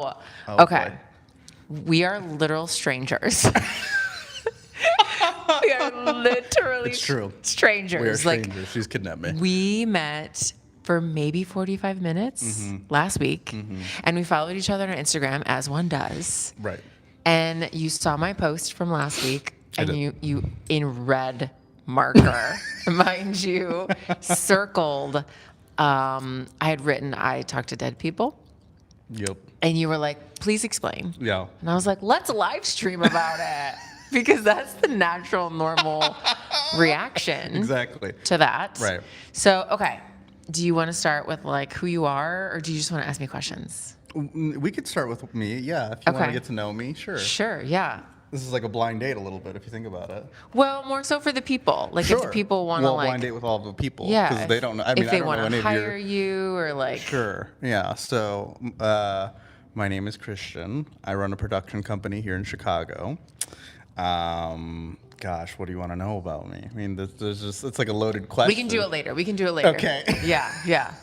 Oh, Okay. boy. We are literal strangers. We are literally It's true. strangers. We are Like, strangers. She's kidnapped me. we met for maybe 45 minutes last week, and we followed each other on Instagram as one does. Right. And you saw my post from last week, I and did. you in red marker, mind you, circled. I had written, I talk to dead people. Yep. And you were like, please explain. Yeah. And I was like, let's live stream about it. Because that's the natural, normal reaction Exactly. to that. Right. So, okay. Do you want to start with like who you are, or do you just want to ask me questions? We could start with me. Yeah. If you want Okay. to get to know me, sure. Sure, yeah. This is like a blind date a little bit, if you think about it. Well, more so for the people. Like if the people want to well, like, blind date with all the people. yeah, Because they don't know. I mean, if they I don't know want any to of hire your. you or like, Sure. Yeah. So, my name is Christian. I run a production company here in Chicago. Gosh, what do you want to know about me? I mean, there's just, it's like a loaded question. we can do it later. We can do it later. Okay. Yeah, yeah.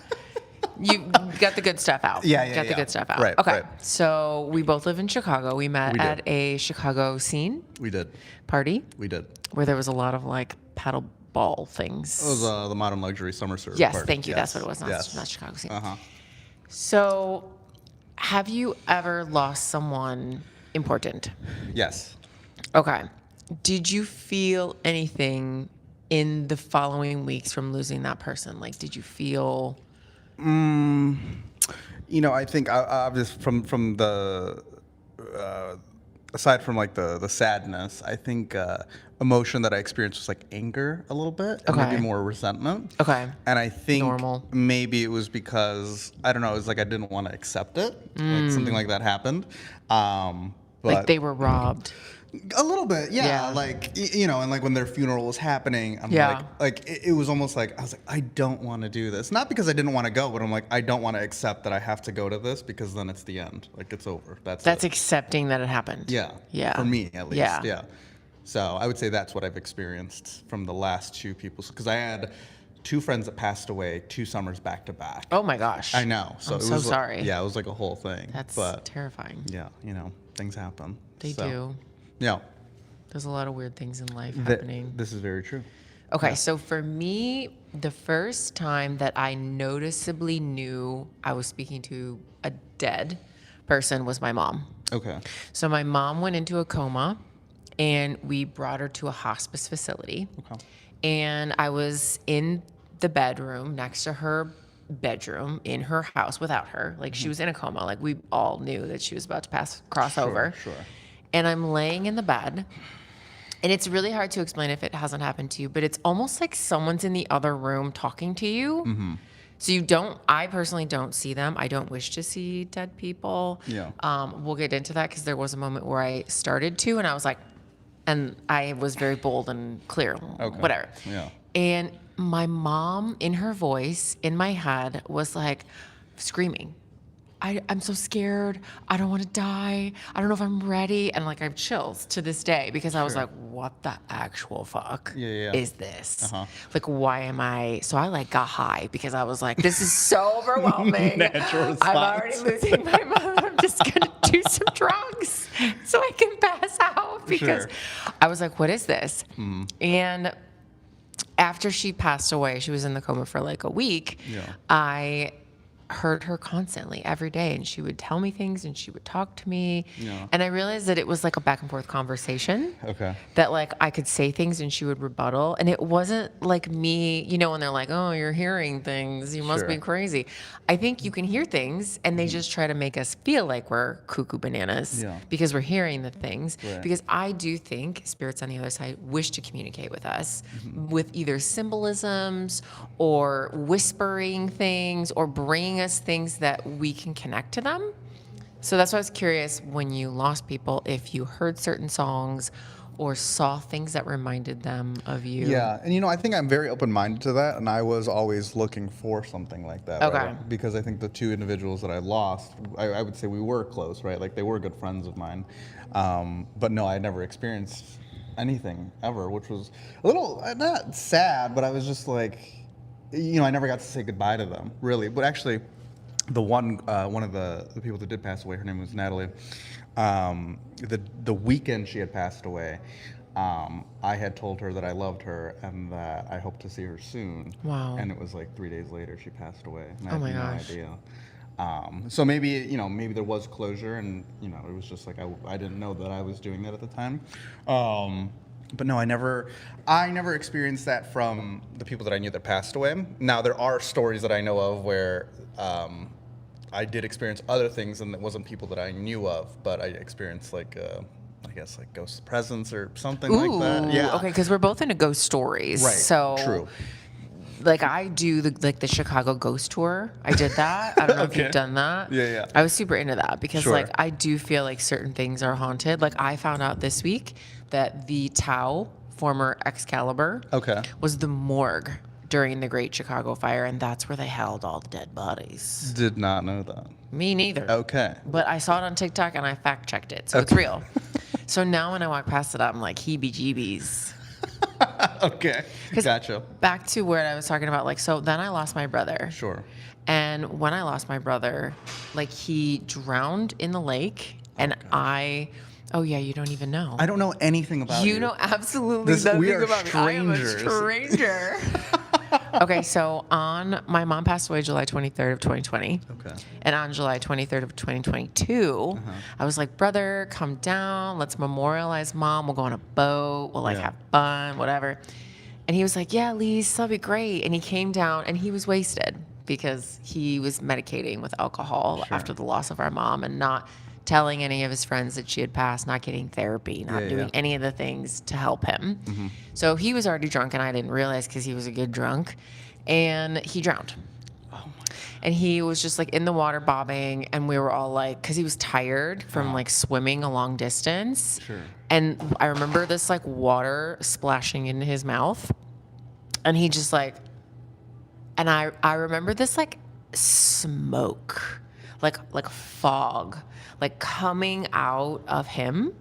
You got the good stuff out. Yeah, yeah, Got the yeah. good stuff out. Right, Okay. right. So we both live in Chicago. We met We did. at a Chicago scene We did. party We did. where there was a lot of like paddle ball things. It was the Modern Luxury Summer Service Yes, party. thank you. Yes. That's what it was. Not, Yes. not Chicago scene. Uh-huh. So have you ever lost someone important? Yes. Okay. Did you feel anything in the following weeks from losing that person? Like, did you feel... You know, I think obviously from the aside from like the sadness, I think emotion that I experienced was like anger a little bit, and Okay. maybe more resentment. Okay. And I think Normal. maybe it was because I don't know. It was like I didn't want to accept it. Like something like that happened. But Like they were robbed? a little bit, yeah. Yeah. Like you know, and like when their funeral was happening, I'm Yeah. like it was almost like I was like, I don't want to do this. Not because I didn't want to go, but I'm like, I don't want to accept that I have to go to this because then it's the end. Like it's over. That's it. Accepting that it happened. Yeah. Yeah. For me, at least. Yeah. Yeah. So I would say that's what I've experienced from the last two people. Because I had two friends that passed away 2 summers back to back. Oh my gosh. I know. So I'm it so was sorry. Yeah, it was like a whole thing. That's but terrifying. yeah, you know, things happen. They So, do. Yeah. There's a lot of weird things in life happening. This is very true. Okay, so for me, the first time that I noticeably knew I was speaking to a dead person was my mom. Okay. So my mom went into a coma, and we brought her to a hospice facility. Okay. And I was in the bedroom next to her bedroom in her house without her. Like she was in a coma. Like we all knew that she was about to cross over. Sure. And I'm laying in the bed. And it's really hard to explain if it hasn't happened to you, but it's almost like someone's in the other room talking to you. So I personally don't see them. I don't wish to see dead people. Yeah. We'll get into that because there was a moment where I started to, and I was like, and I was very bold and clear, Okay. whatever. Yeah. And my mom, in her voice, in my head, was like screaming. I'm so scared. I don't want to die. I don't know if I'm ready. And like I have chills to this day because I was Sure. like, what the actual fuck Yeah. is this? Uh-huh. Like, why am I? So I like got high because I was like, this is so overwhelming. Natural response. I'm already losing my mother. I'm just going to do some drugs so I can pass out because Sure. I was like, what is this? And after she passed away, she was in the coma for like a week. Yeah. I heard her constantly every day, and she would tell me things and she would talk to me. Yeah. And I realized that it was like a back and forth conversation. Okay. That like I could say things and she would rebuttal. And it wasn't like me, you know, when they're like, oh, you're hearing things, you must be Sure. crazy. I think you can hear things and they just try to make us feel like we're cuckoo bananas Yeah. because we're hearing the things. Right. Because I do think spirits on the other side wish to communicate with us with either symbolisms or whispering things or bringing us things that we can connect to them. So that's why I was curious when you lost people, if you heard certain songs or saw things that reminded them of you. Yeah, and you know, I think I'm very open-minded to that, and I was always looking for something like that. Okay. Right? Because I think the two individuals that I lost, I would say we were close, right? Like they were good friends of mine. But no, I never experienced anything ever, which was a little, not sad, but I was just like, you know, I never got to say goodbye to them, really. But actually, one of the people that did pass away, her name was Natalie. The weekend she had passed away, I had told her that I loved her and that I hoped to see her soon. Wow. And it was like 3 days later she passed away. And I Oh had my no gosh. idea. So maybe there was closure, and it was just like I didn't know that I was doing that at the time. But no, I never experienced that from the people that I knew that passed away. Now there are stories that I know of where I did experience other things, and it wasn't people that I knew of, but I experienced I guess like ghost presence or something like that. Yeah. Okay, because we're both into ghost stories. Right. So True. like I do the Chicago ghost tour. I did that. I don't know if Okay. you've done that. Yeah, yeah. I was super into that because Sure. like I do feel like certain things are haunted. Like I found out this week that the Tau, former Excalibur, Okay. was the morgue during the Great Chicago Fire, and that's where they held all the dead bodies. Did not know that. Me neither. Okay. But I saw it on TikTok and I fact checked it, so it's real. So now when I walk past it, I'm like heebie-jeebies. Okay. 'Cause Gotcha. Back to what I was talking about, like, so then I lost my brother. Sure. And when I lost my brother, like, he drowned in the lake, and oh yeah, you don't even know. I don't know anything about you. You know absolutely nothing we are about me. I am a strangers. stranger. Okay, so my mom passed away July 23rd of 2020. Okay. And on July 23rd of 2022, I was like, brother, come down. Let's memorialize mom. We'll go on a boat. We'll Yeah. have fun, whatever. And he was like, yeah, Lise, that'll be great. And he came down and he was wasted because he was medicating with alcohol after the loss of our mom and not telling any of his friends that she had passed, not getting therapy, not doing any of the things to help him. So he was already drunk, and I didn't realize because he was a good drunk, and he drowned. Oh my. And he was just like in the water bobbing, and we were all like, because he was tired from like swimming a long distance. Sure. And I remember this like water splashing into his mouth, and he just like, and I remember this like smoke, like fog, like coming out of him,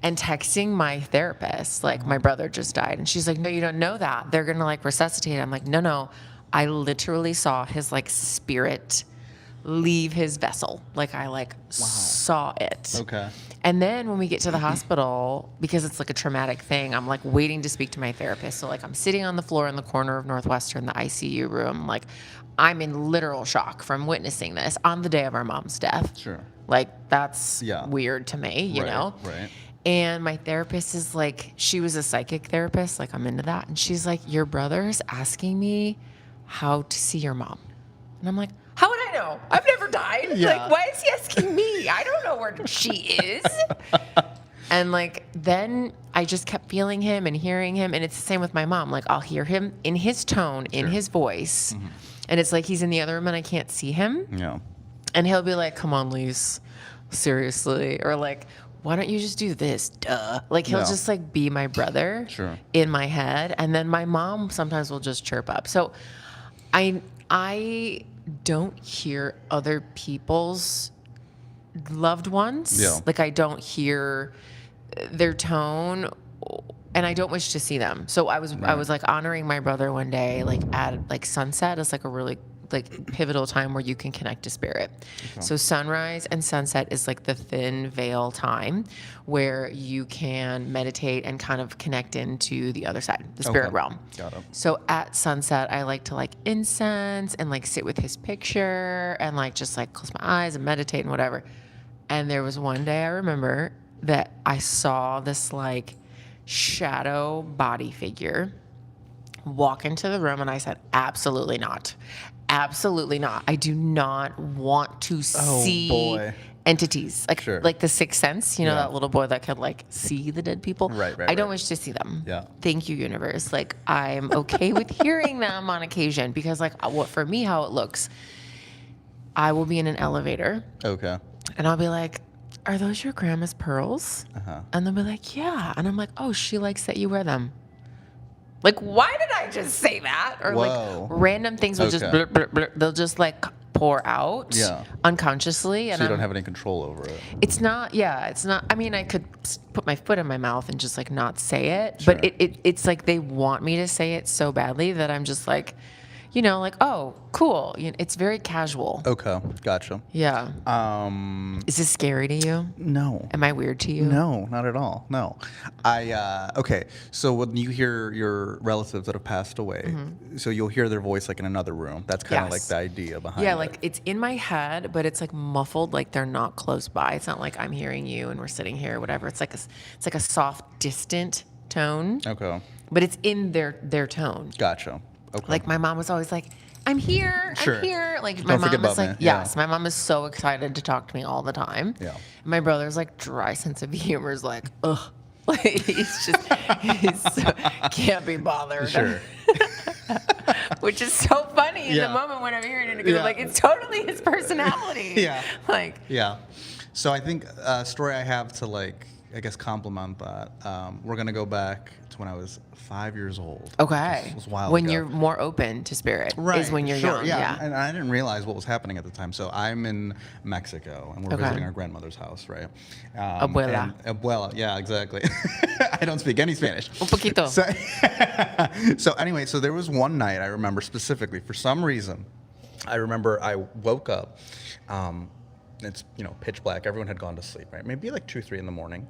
and texting my therapist, like, my brother just died. And she's like, no, you don't know that. They're going to like resuscitate. I'm like, no. I literally saw his like spirit leave his vessel. Like I like saw it. Okay. And then when we get to the hospital, because it's like a traumatic thing, I'm like waiting to speak to my therapist. So like I'm sitting on the floor in the corner of Northwestern, the ICU room. Like I'm in literal shock from witnessing this on the day of our mom's death. Sure. Like that's Yeah. weird to me, you know? Right. And my therapist is like, she was a psychic therapist. Like I'm into that. And she's like, your brother's asking me how to see your mom. And I'm like, how would I know? I've never died. Yeah. Like, why is he asking me? I don't know where she is. And like, then I just kept feeling him and hearing him. And it's the same with my mom. Like I'll hear him in his tone, in his voice. And it's like he's in the other room and I can't see him. Yeah. And he'll be like, come on, Lise, seriously. Or like, why don't you just do this? Duh. Like he'll Yeah. just like be my brother Sure. in my head. And then my mom sometimes will just chirp up. So I don't hear other people's loved ones. Yeah. Like I don't hear their tone, and I don't wish to see them. So I was like honoring my brother one day, like at like sunset is like a really like pivotal time where you can connect to spirit. So sunrise and sunset is like the thin veil time where you can meditate and kind of connect into the other side, the spirit realm. Got it. So at sunset, I like to like incense and like sit with his picture and like just like close my eyes and meditate and whatever. And there was one day I remember that I saw this like shadow body figure walk into the room, and I said, absolutely not. Absolutely not. I do not want to see boy. entities. Like Sure. like the Sixth Sense, you know, Yeah. that little boy that could like see the dead people. Right, I don't right. wish to see them. Yeah. Thank you, universe. Like I'm okay with hearing them on occasion because like what for me how it looks, I will be in an elevator Okay. and I'll be like, are those your grandma's pearls? Uh-huh. And they'll be like, yeah. And I'm like, oh, she likes that you wear them. Like, why did I just say that? Or Whoa. like random things will just Okay. blur, blur, blur. They'll just like pour out Yeah. unconsciously. And So you don't I'm- have any control over it. it's not, I mean, I could put my foot in my mouth and just like not say it, Sure. but it's like they want me to say it so badly that I'm just like, like, oh, cool. It's very casual. Okay, gotcha. Yeah. Is this scary to you? No. Am I weird to you? No, not at all. No. Okay. So when you hear your relatives that have passed away, so you'll hear their voice like in another room. That's kind of like Yes. the idea behind Yeah, it. like it's in my head, but it's like muffled, like they're not close by. It's not like I'm hearing you and we're sitting here or whatever. It's like a soft, distant tone, Okay. but it's in their tone. Gotcha. Okay. Like my mom was always like, I'm here, Sure. I'm here. Like my Don't forget mom is about like, me. Yeah. yes, my mom is so excited to talk to me all the time. Yeah. And my brother's like dry sense of humor is like, ugh. Like he's so, can't be bothered. Sure. Which is so funny in Yeah. the moment when I'm hearing it. Because Yeah. like it's totally his personality. Yeah. Like Yeah. So I think a story I have to like, I guess, complement that. We're gonna go back to when I was 5 years old. okay. It was a while when ago. you're more open to spirit is when you're sure, young. Yeah. And I didn't realize what was happening at the time. So I'm in Mexico and we're Okay. visiting our grandmother's house, right? Abuela. and abuela, yeah, exactly. I don't speak any Spanish. Un poquito. So anyway, so there was one night I remember specifically, for some reason, I remember I woke up. It's pitch black. Everyone had gone to sleep, right? Maybe like 2, 3 in the morning,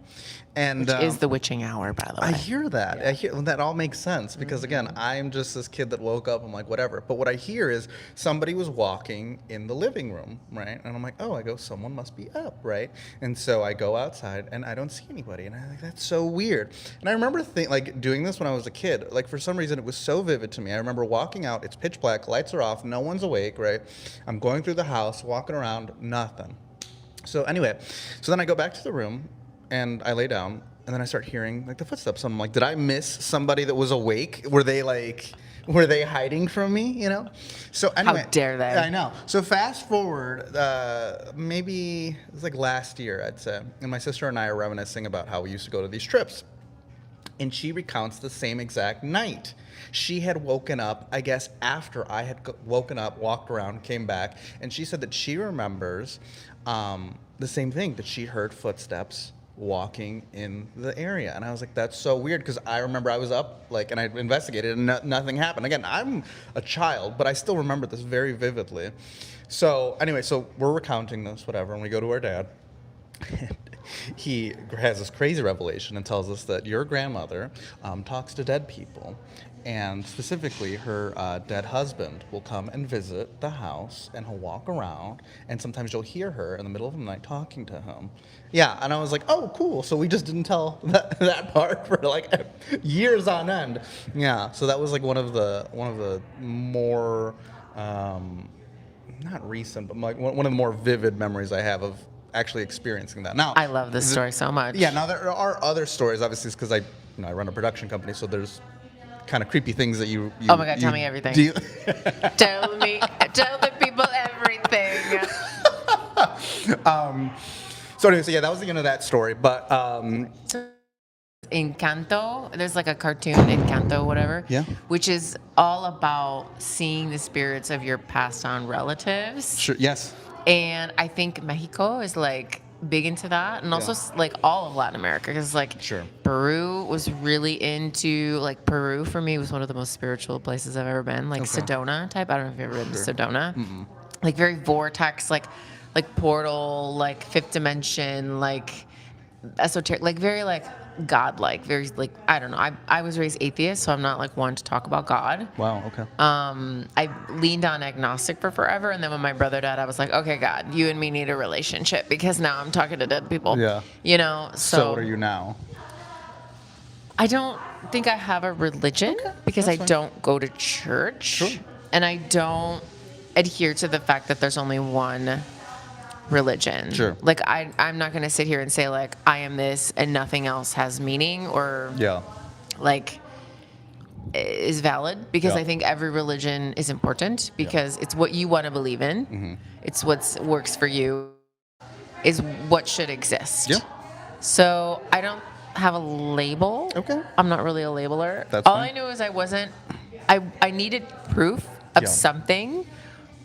and Which is the witching hour, by the way. I hear that. I hear that all makes sense because again, I'm just this kid that woke up. I'm like, whatever. But what I hear is somebody was walking in the living room, right? And I'm like, oh, I go, someone must be up, right? And so I go outside and I don't see anybody, and I'm like, that's so weird. And I remember doing this when I was a kid. Like for some reason, it was so vivid to me. I remember walking out. It's pitch black. Lights are off. No one's awake, right? I'm going through the house, walking around, nothing. So anyway, so then I go back to the room and I lay down and then I start hearing like the footsteps. I'm like, did I miss somebody that was awake? Were they hiding from me? So anyway, How dare they? I know. So fast forward, maybe it was like last year, I'd say, and my sister and I are reminiscing about how we used to go to these trips. And she recounts the same exact night. She had woken up, I guess, after I had woken up, walked around, came back, and she said that she remembers the same thing, that she heard footsteps walking in the area. And I was like, that's so weird, because I remember I was up, and I investigated, and nothing happened. Again, I'm a child, but I still remember this very vividly. So anyway, so we're recounting this, whatever, and we go to our dad. He has this crazy revelation and tells us that your grandmother talks to dead people, and specifically her dead husband will come and visit the house, and he'll walk around, and sometimes you'll hear her in the middle of the night talking to him. Yeah, and I was like, oh, cool. So we just didn't tell that part for like years on end. Yeah, so that was like one of the more not recent, but like one of the more vivid memories I have of actually experiencing that. Now, I love this story so much. yeah. Now there are other stories, obviously, because I run a production company, so there's kind of creepy things that you. Oh my God, tell me everything. Do you, Tell the people everything. so anyway, so yeah, that was the end of that story. But Encanto, there's like a cartoon, Encanto, whatever. Yeah. Which is all about seeing the spirits of your passed on relatives. sure, yes, And I think Mexico is like big into that, and also like all of Latin America, because like Sure. Peru was really into, like, Peru for me was one of the most spiritual places I've ever been, like Sedona type. I don't know if you've ever been to Sedona. Like very vortex, like portal, like fifth dimension, like esoteric, like very like godlike, very like, I don't know. I was raised atheist, so I'm not like one to talk about God. wow, okay, I leaned on agnostic for forever, and then when my brother died, I was like, okay, God, you and me need a relationship, because now I'm talking to dead people. Yeah. So what are you now? I don't think I have a religion, because I fine. don't go to church, Sure. and I don't adhere to the fact that there's only one religion. Sure. Like I'm not going to sit here and say like I am this and nothing else has meaning or Yeah, like is valid, because Yeah. I think every religion is important, because it's what you want to believe in. Mm-hmm. It's what works for you, is what should exist. Yeah. So I don't have a label. Okay. I'm not really a labeler. That's All fine. I knew is I needed proof of Yeah. something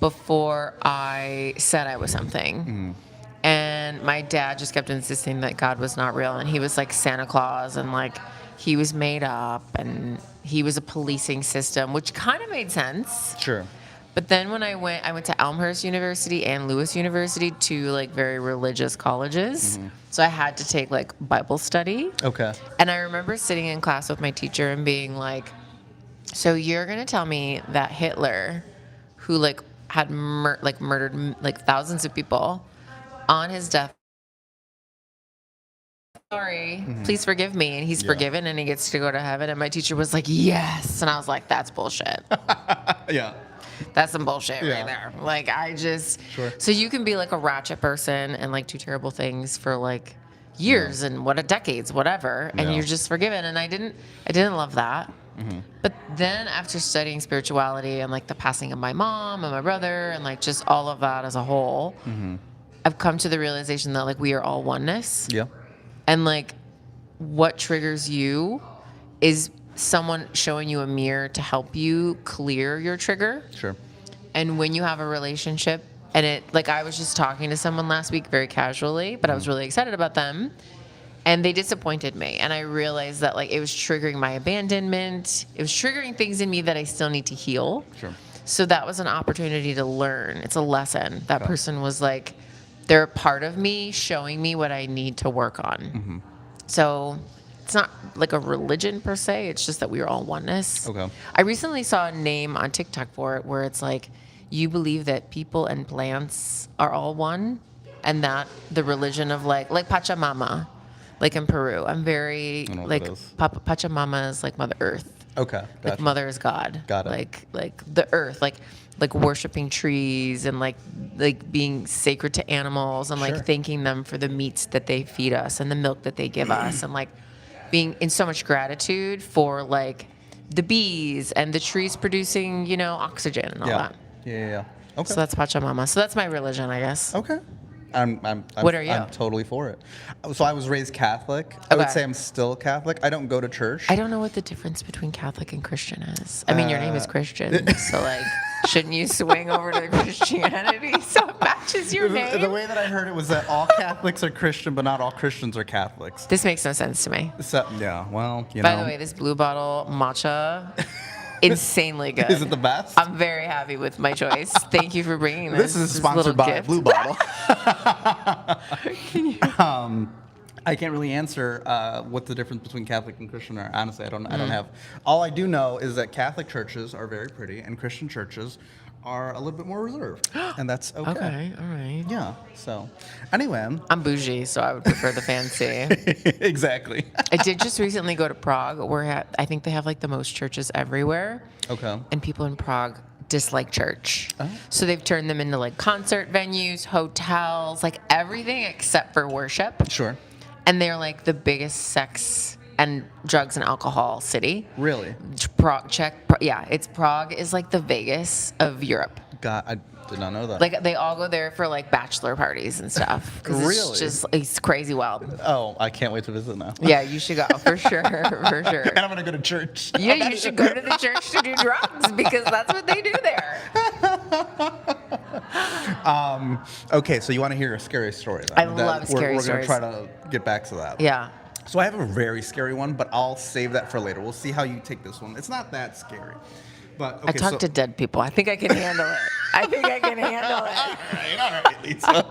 before I said I was something. Mm-hmm. And my dad just kept insisting that God was not real, and he was like Santa Claus, and like he was made up and he was a policing system, which kind of made sense. Sure. But then when I went to Elmhurst University and Lewis University, two like very religious colleges. So I had to take like Bible study. Okay. And I remember sitting in class with my teacher and being like, so you're going to tell me that Hitler, who like had murdered like thousands of people on his death, sorry, please forgive me. And he's forgiven and he gets to go to heaven. And my teacher was like, yes. And I was like, that's bullshit. Yeah. That's some bullshit right there. Like, Sure. So you can be like a ratchet person and like do terrible things for like years and decades, whatever. And you're just forgiven. And I didn't love that. But then after studying spirituality and like the passing of my mom and my brother and like just all of that as a whole, I've come to the realization that like we are all oneness. Yeah. And like what triggers you is someone showing you a mirror to help you clear your trigger. Sure. And when you have a relationship and it, like I was just talking to someone last week very casually, but I was really excited about them and they disappointed me. And I realized that like it was triggering my abandonment. It was triggering things in me that I still need to heal. Sure. So that was an opportunity to learn. It's a lesson. That person was like, they're a part of me showing me what I need to work on. So it's not like a religion per se. It's just that we are all oneness. Okay. I recently saw a name on TikTok for it where it's like, you believe that people and plants are all one, and that the religion of like Pachamama, like in Peru. I'm very I don't know what like that is. Pachamama is like Mother Earth. Okay. Like Gotcha. Mother is God. Got it. Like the earth, like worshiping trees and like being sacred to animals and Sure. like thanking them for the meats that they feed us and the milk that they give us and like being in so much gratitude for like the bees and the trees producing, you know, oxygen and all that. Yeah. Okay. So that's Pachamama. So that's my religion, I guess. Okay. I'm What are you? I'm totally for it. So I was raised Catholic. I would Okay. say I'm still Catholic. I don't go to church. I don't know what the difference between Catholic and Christian is. I mean, your name is Christian, so like, shouldn't you swing over to Christianity so it matches your name? The way that I heard it was that all Catholics are Christian, but not all Christians are Catholics. This makes no sense to me. So, yeah, well, you By know. the way, this blue bottle matcha, insanely good. Is it the best? I'm very happy with my choice. Thank you for bringing this. This is little sponsored by gift. Blue Bottle. I can't really answer what the difference between Catholic and Christian are. Honestly, I don't have. All I do know is that Catholic churches are very pretty, and Christian churches are a little bit more reserved, and that's okay. Okay, all right. Yeah. So, anyway. I'm bougie, so I would prefer the fancy. Exactly. I did just recently go to Prague, where I think they have like the most churches everywhere. Okay. And people in Prague dislike church. So they've turned them into like concert venues, hotels, like everything except for worship. Sure. And they're like the biggest sex and drugs and alcohol city. Really? Prague, Prague is like the Vegas of Europe. God, I did not know that. Like they all go there for like bachelor parties and stuff. 'Cause Really? It's crazy wild. Oh, I can't wait to visit now. Yeah, you should go for sure, for sure. And I'm gonna go to church. Yeah, you should go to the church to do drugs because that's what they do there. Okay, so you want to hear a scary story? Then, I love scary We're stories. gonna try to get back to that. Yeah. So I have a very scary one, but I'll save that for later. We'll see how you take this one. It's not that scary. But I talk to dead people. I think I can handle it. I think I can handle it. All right, Lisa.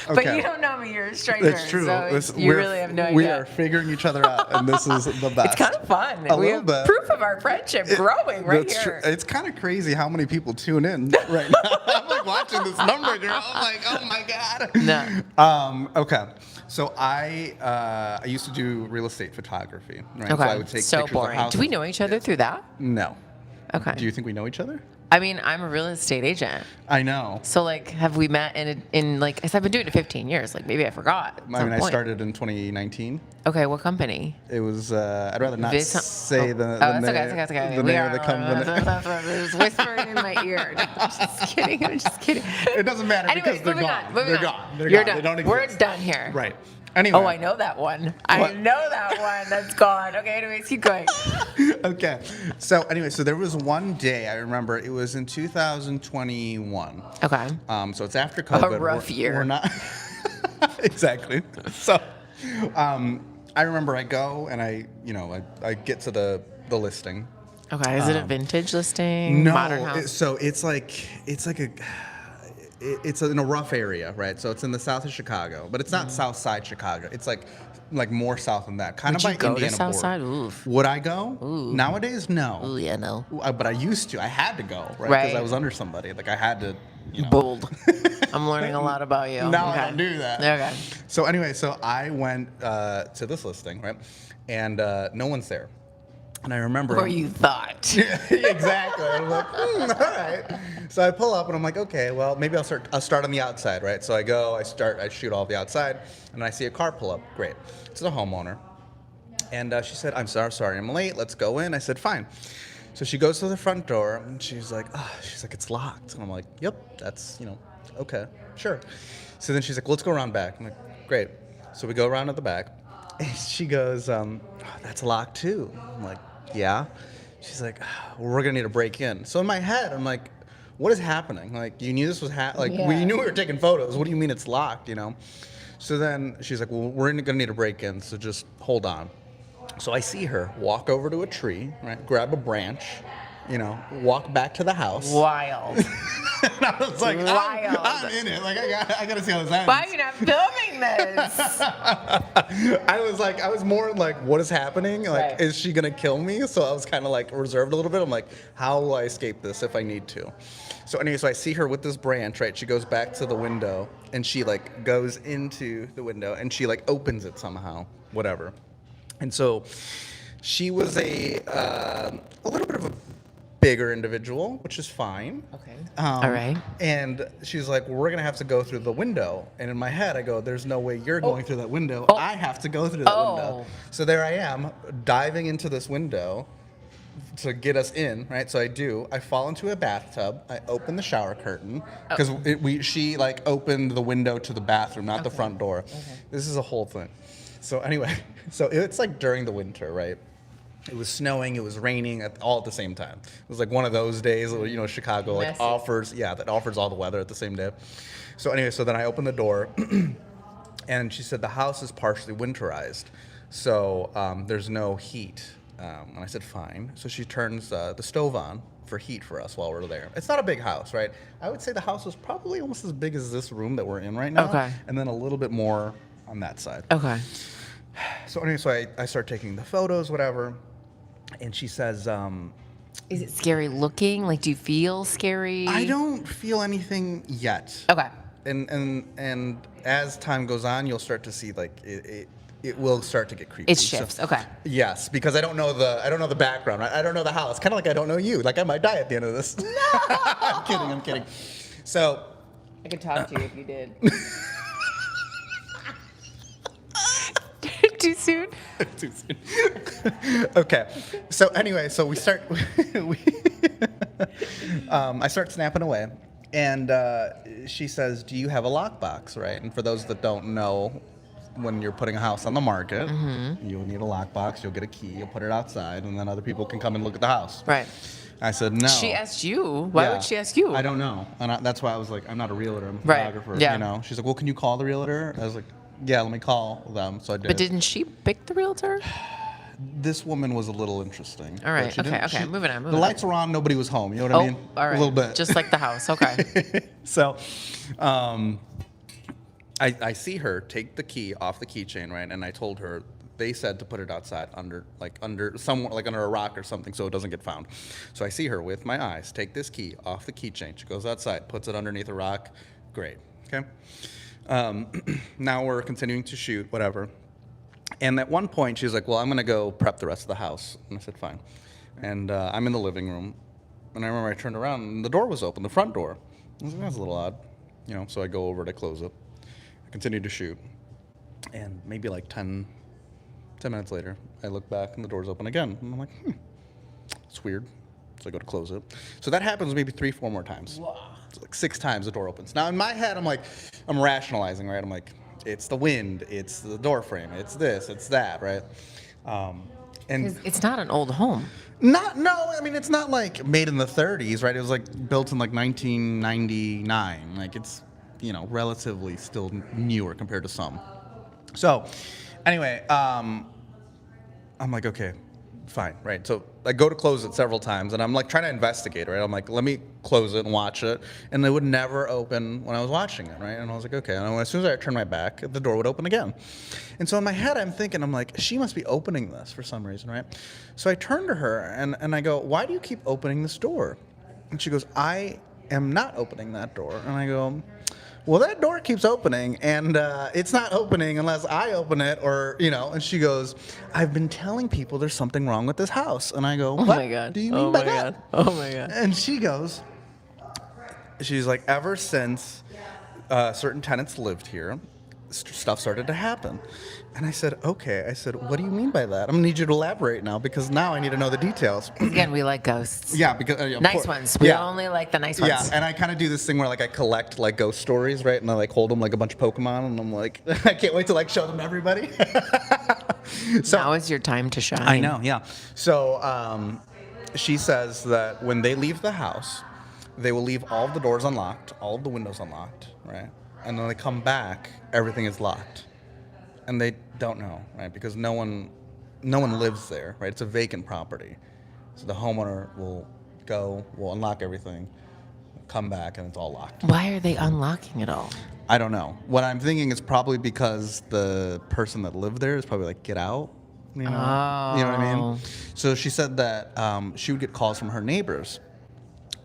But you don't know me. You're a stranger. That's true. So you really have no idea. We are figuring each other out, and this is the best. It's kind of fun. A We little have bit. proof of our friendship growing right That's here. true. It's kind of crazy how many people tune in right now. I'm like watching this number, girl. I'm like, oh my god. No. Okay. So I used to do real estate photography. Right? Okay. So I would take So pictures of boring. houses. Do we know each other through that? No. Okay. Do you think we know each other? I mean, I'm a real estate agent. I know. So like, have we met in like? 'Cause I've been doing it 15 years. Like maybe I forgot. at I some mean, I point. started in 2019. Okay, what company? It was. I'd rather not Vis- say oh. the, Oh, the that's name, okay, that's okay. the We name of the company. There's whispering in my ear. I'm just kidding. I'm just kidding. It doesn't matter Anyways, because they're moving gone. on, moving They're on. gone. They're You're gone. done. They don't We're exist. done here. Right. Anyway. Oh, I know that one. I What? know that one. That's gone. Okay, anyways, keep going. Okay. So anyway, so there was one day I remember it was in 2021. Okay. So it's after COVID. rough year. We're not exactly. So I remember I go and I get to the listing. Okay, is it a vintage listing? No, Modern house? so it's in a rough area, right? So it's in the south of Chicago, but it's not South Side Chicago. It's like more south than that, kind Would of you by go to Indiana South border. Side? Oof. Would I go? Ooh. Nowadays, no. Ooh, yeah, no. But I used to. I had to go, right? Because Right. I was under somebody. Like I had to, Bold. I'm learning a lot about you. Now Okay. I don't do that. Okay. So anyway, so I went to this listing, right? And no one's there. And I remember. Or you thought. Exactly. I'm like, all right. So I pull up and I'm like, okay, well, maybe I'll start on the outside, right? So I go, I shoot all the outside, and I see a car pull up. Great. It's the homeowner. And she said, I'm sorry, I'm late. Let's go in. I said, fine. So she goes to the front door and she's like, it's locked. And I'm like, yep, that's, okay, sure. So then she's like, well, let's go around back. I'm like, great. So we go around to the back. And she goes, that's locked too. I'm like, yeah. She's like, well, we're gonna need to break in. So in my head, I'm like, what is happening? Like, you knew this was we knew we were taking photos. What do you mean it's locked? So then she's like, well, we're gonna need to break in. So just hold on. So I see her walk over to a tree, right? Grab a branch, walk back to the house. Wild. And I was like, Wild. I'm in it. Like I gotta see how this ends. Why are you not filming this? I was more like, what is happening? Like, Right. is she gonna kill me? So I was kind of like reserved a little bit. I'm like, how will I escape this if I need to? So anyway, so I see her with this branch, right? She goes back to the window and she like goes into the window and she like opens it somehow, whatever. And so she was a little bit of a bigger individual, which is fine. Okay. All right. And she's like, well, we're going to have to go through the window. And in my head, I go, there's no way you're going through that window. Oh. I have to go through that window. So there I am, diving into this window to get us in, right? So I do. I fall into a bathtub. I open the shower curtain because she like opened the window to the bathroom, not the front door. Okay. This is a whole thing. So anyway, so it's like during the winter, right? It was snowing, it was raining, all at the same time. It was like one of those days where, Chicago like offers all the weather at the same day. So anyway, so then I opened the door, and she said the house is partially winterized, so there's no heat. And I said fine. So she turns the stove on for heat for us while we're there. It's not a big house, right? I would say the house was probably almost as big as this room that we're in right now. Okay. And then a little bit more on that side. Okay. So anyway, so I start taking the photos, whatever. And she says, Is it scary looking? Like, do you feel scary? I don't feel anything yet. Okay. And as time goes on, you'll start to see like it will start to get creepy. It shifts. Okay. Yes, because I don't know the background. Right? I don't know the house. Kind of like I don't know you. Like I might die at the end of this. No. I'm kidding. So I could talk to you if you did. Too soon? Too soon. Okay. So anyway, so we start. I start snapping away, and she says, "Do you have a lockbox?" Right. And for those that don't know, when you're putting a house on the market, you'll need a lockbox. You'll get a key. You'll put it outside, and then other people can come and look at the house. Right. I said no. She asked you. Why would she ask you? I don't know, and that's why I was like, I'm not a realtor. I'm a Right. photographer. Yeah. She's like, well, can you call the realtor? I was like, yeah, let me call them. So I did. But didn't she pick the realtor? This woman was a little interesting. All right. She didn't- Okay. Moving on. The lights were on. Nobody was home. You know what I mean? All right. A little bit. Just like the house. Okay. So, I see her take the key off the keychain, right? And I told her they said to put it outside under a rock or something so it doesn't get found. So I see her with my eyes take this key off the keychain. She goes outside, puts it underneath a rock. Great. Okay. Now we're continuing to shoot, whatever. And at one point, she's like, well, I'm going to go prep the rest of the house. And I said, fine. And I'm in the living room. And I remember I turned around, and the door was open, the front door. I was like, that's a little odd. So I go over to close it. I continue to shoot. And maybe like 10 minutes later, I look back, and the door's open again. And I'm like, it's weird. So I go to close it. So that happens maybe 3-4 more times. Wow. So like 6 times the door opens. Now in my head, I'm rationalizing, right? I'm like, it's the wind, it's the door frame, it's this, it's that, right? And It's not an old home. it's not like made in the 30s, right? It was like built in like 1999. Like it's, relatively still newer compared to some. So Anyway, I'm like, okay, fine, right? So I go to close it several times, and I'm like trying to investigate, right? I'm like, let me close it and watch it, and it would never open when I was watching it, right? And I was like, okay. And as soon as I turned my back, the door would open again. And so in my head, I'm thinking, I'm like, she must be opening this for some reason, right? So I turn to her and I go, why do you keep opening this door? And she goes, I am not opening that door. And I go, well, that door keeps opening, and it's not opening unless I open it, or, you know. And she goes, I've been telling people there's something wrong with this house. And I go, what Oh my God. do you mean by that? Oh my God. And she goes, she's like, ever since certain tenants lived here, stuff started to happen. And I said, okay. I said, what do you mean by that? I'm gonna need you to elaborate now, because now I need to know the details. Again, we like ghosts. Yeah, because Nice ones. We only like the nice ones. Yeah, and I kind of do this thing where like I collect like ghost stories, right? And I like hold them like a bunch of Pokemon, and I'm like, I can't wait to like show them to everybody. So Now is your time to shine. I know, yeah. So she says that when they leave the house, they will leave all of the doors unlocked, all of the windows unlocked, right? And when they come back, everything is locked. And they don't know, right? Because no one lives there, right? It's a vacant property. So the homeowner will unlock everything, come back, and it's all locked. Why are they unlocking it all? I don't know. What I'm thinking is probably because the person that lived there is probably like, get out. You know? You know what I mean? So she said that she would get calls from her neighbors.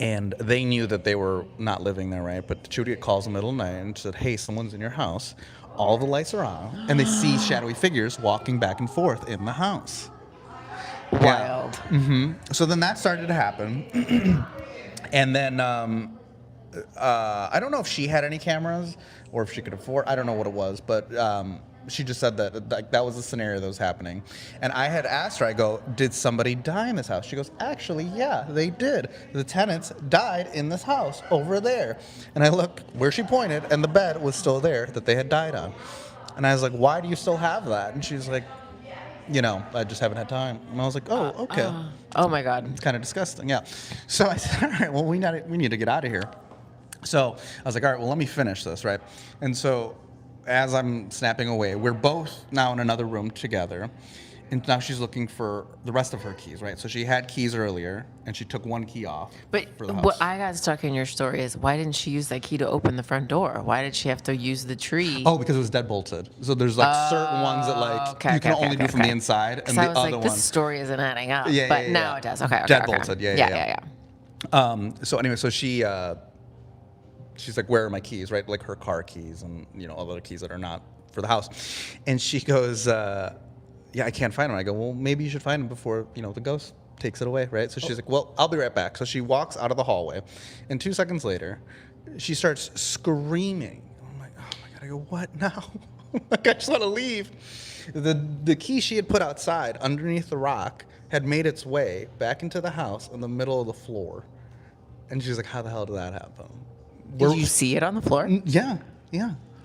And they knew that they were not living there, right? But she would get calls in the middle of the night and said, hey, someone's in your house. All the lights are on. And they see shadowy figures walking back and forth in the house. Wild. Yeah. Mm-hmm. So then that started to happen. And then I don't know if she had any cameras or if she could afford. I don't know what it was, but she just said that was the scenario that was happening. And I had asked her, I go, did somebody die in this house? She goes, actually, yeah, they did. The tenants died in this house over there. And I looked where she pointed, and the bed was still there that they had died on. And I was like, why do you still have that? And she's like, you know, I just haven't had time. And I was like, oh, okay. Oh my God. It's kind of disgusting, yeah. So I said, all right, well, we need to get out of here. So I was like, all right, well, let me finish this, right? And so as I'm snapping away, we're both now in another room together. And now she's looking for the rest of her keys, right? So she had keys earlier, and she took one key off But for the house. what I got stuck in your story is, why didn't she use that key to open the front door? Why did she have to use the tree? Oh, because it was dead bolted. So there's like certain ones that like you can only do from the inside, and I the was other like, one. this story isn't adding up. Yeah, but yeah, now yeah. it does. Okay. Dead bolted. Yeah. Yeah. So anyway, so she's like, where are my keys, right? Like her car keys and, you know, other keys that are not for the house. And she goes, yeah, I can't find them. I go, well, maybe you should find them before, you know, the ghost takes it away, right? So she's like, well, I'll be right back. So she walks out of the hallway, and 2 seconds later, she starts screaming. I'm like, oh my God. I go, what now? Like, I just want to leave. The key she had put outside underneath the rock had made its way back into the house in the middle of the floor. And she's like, how the hell did that happen? Did you see it on the floor? Yeah.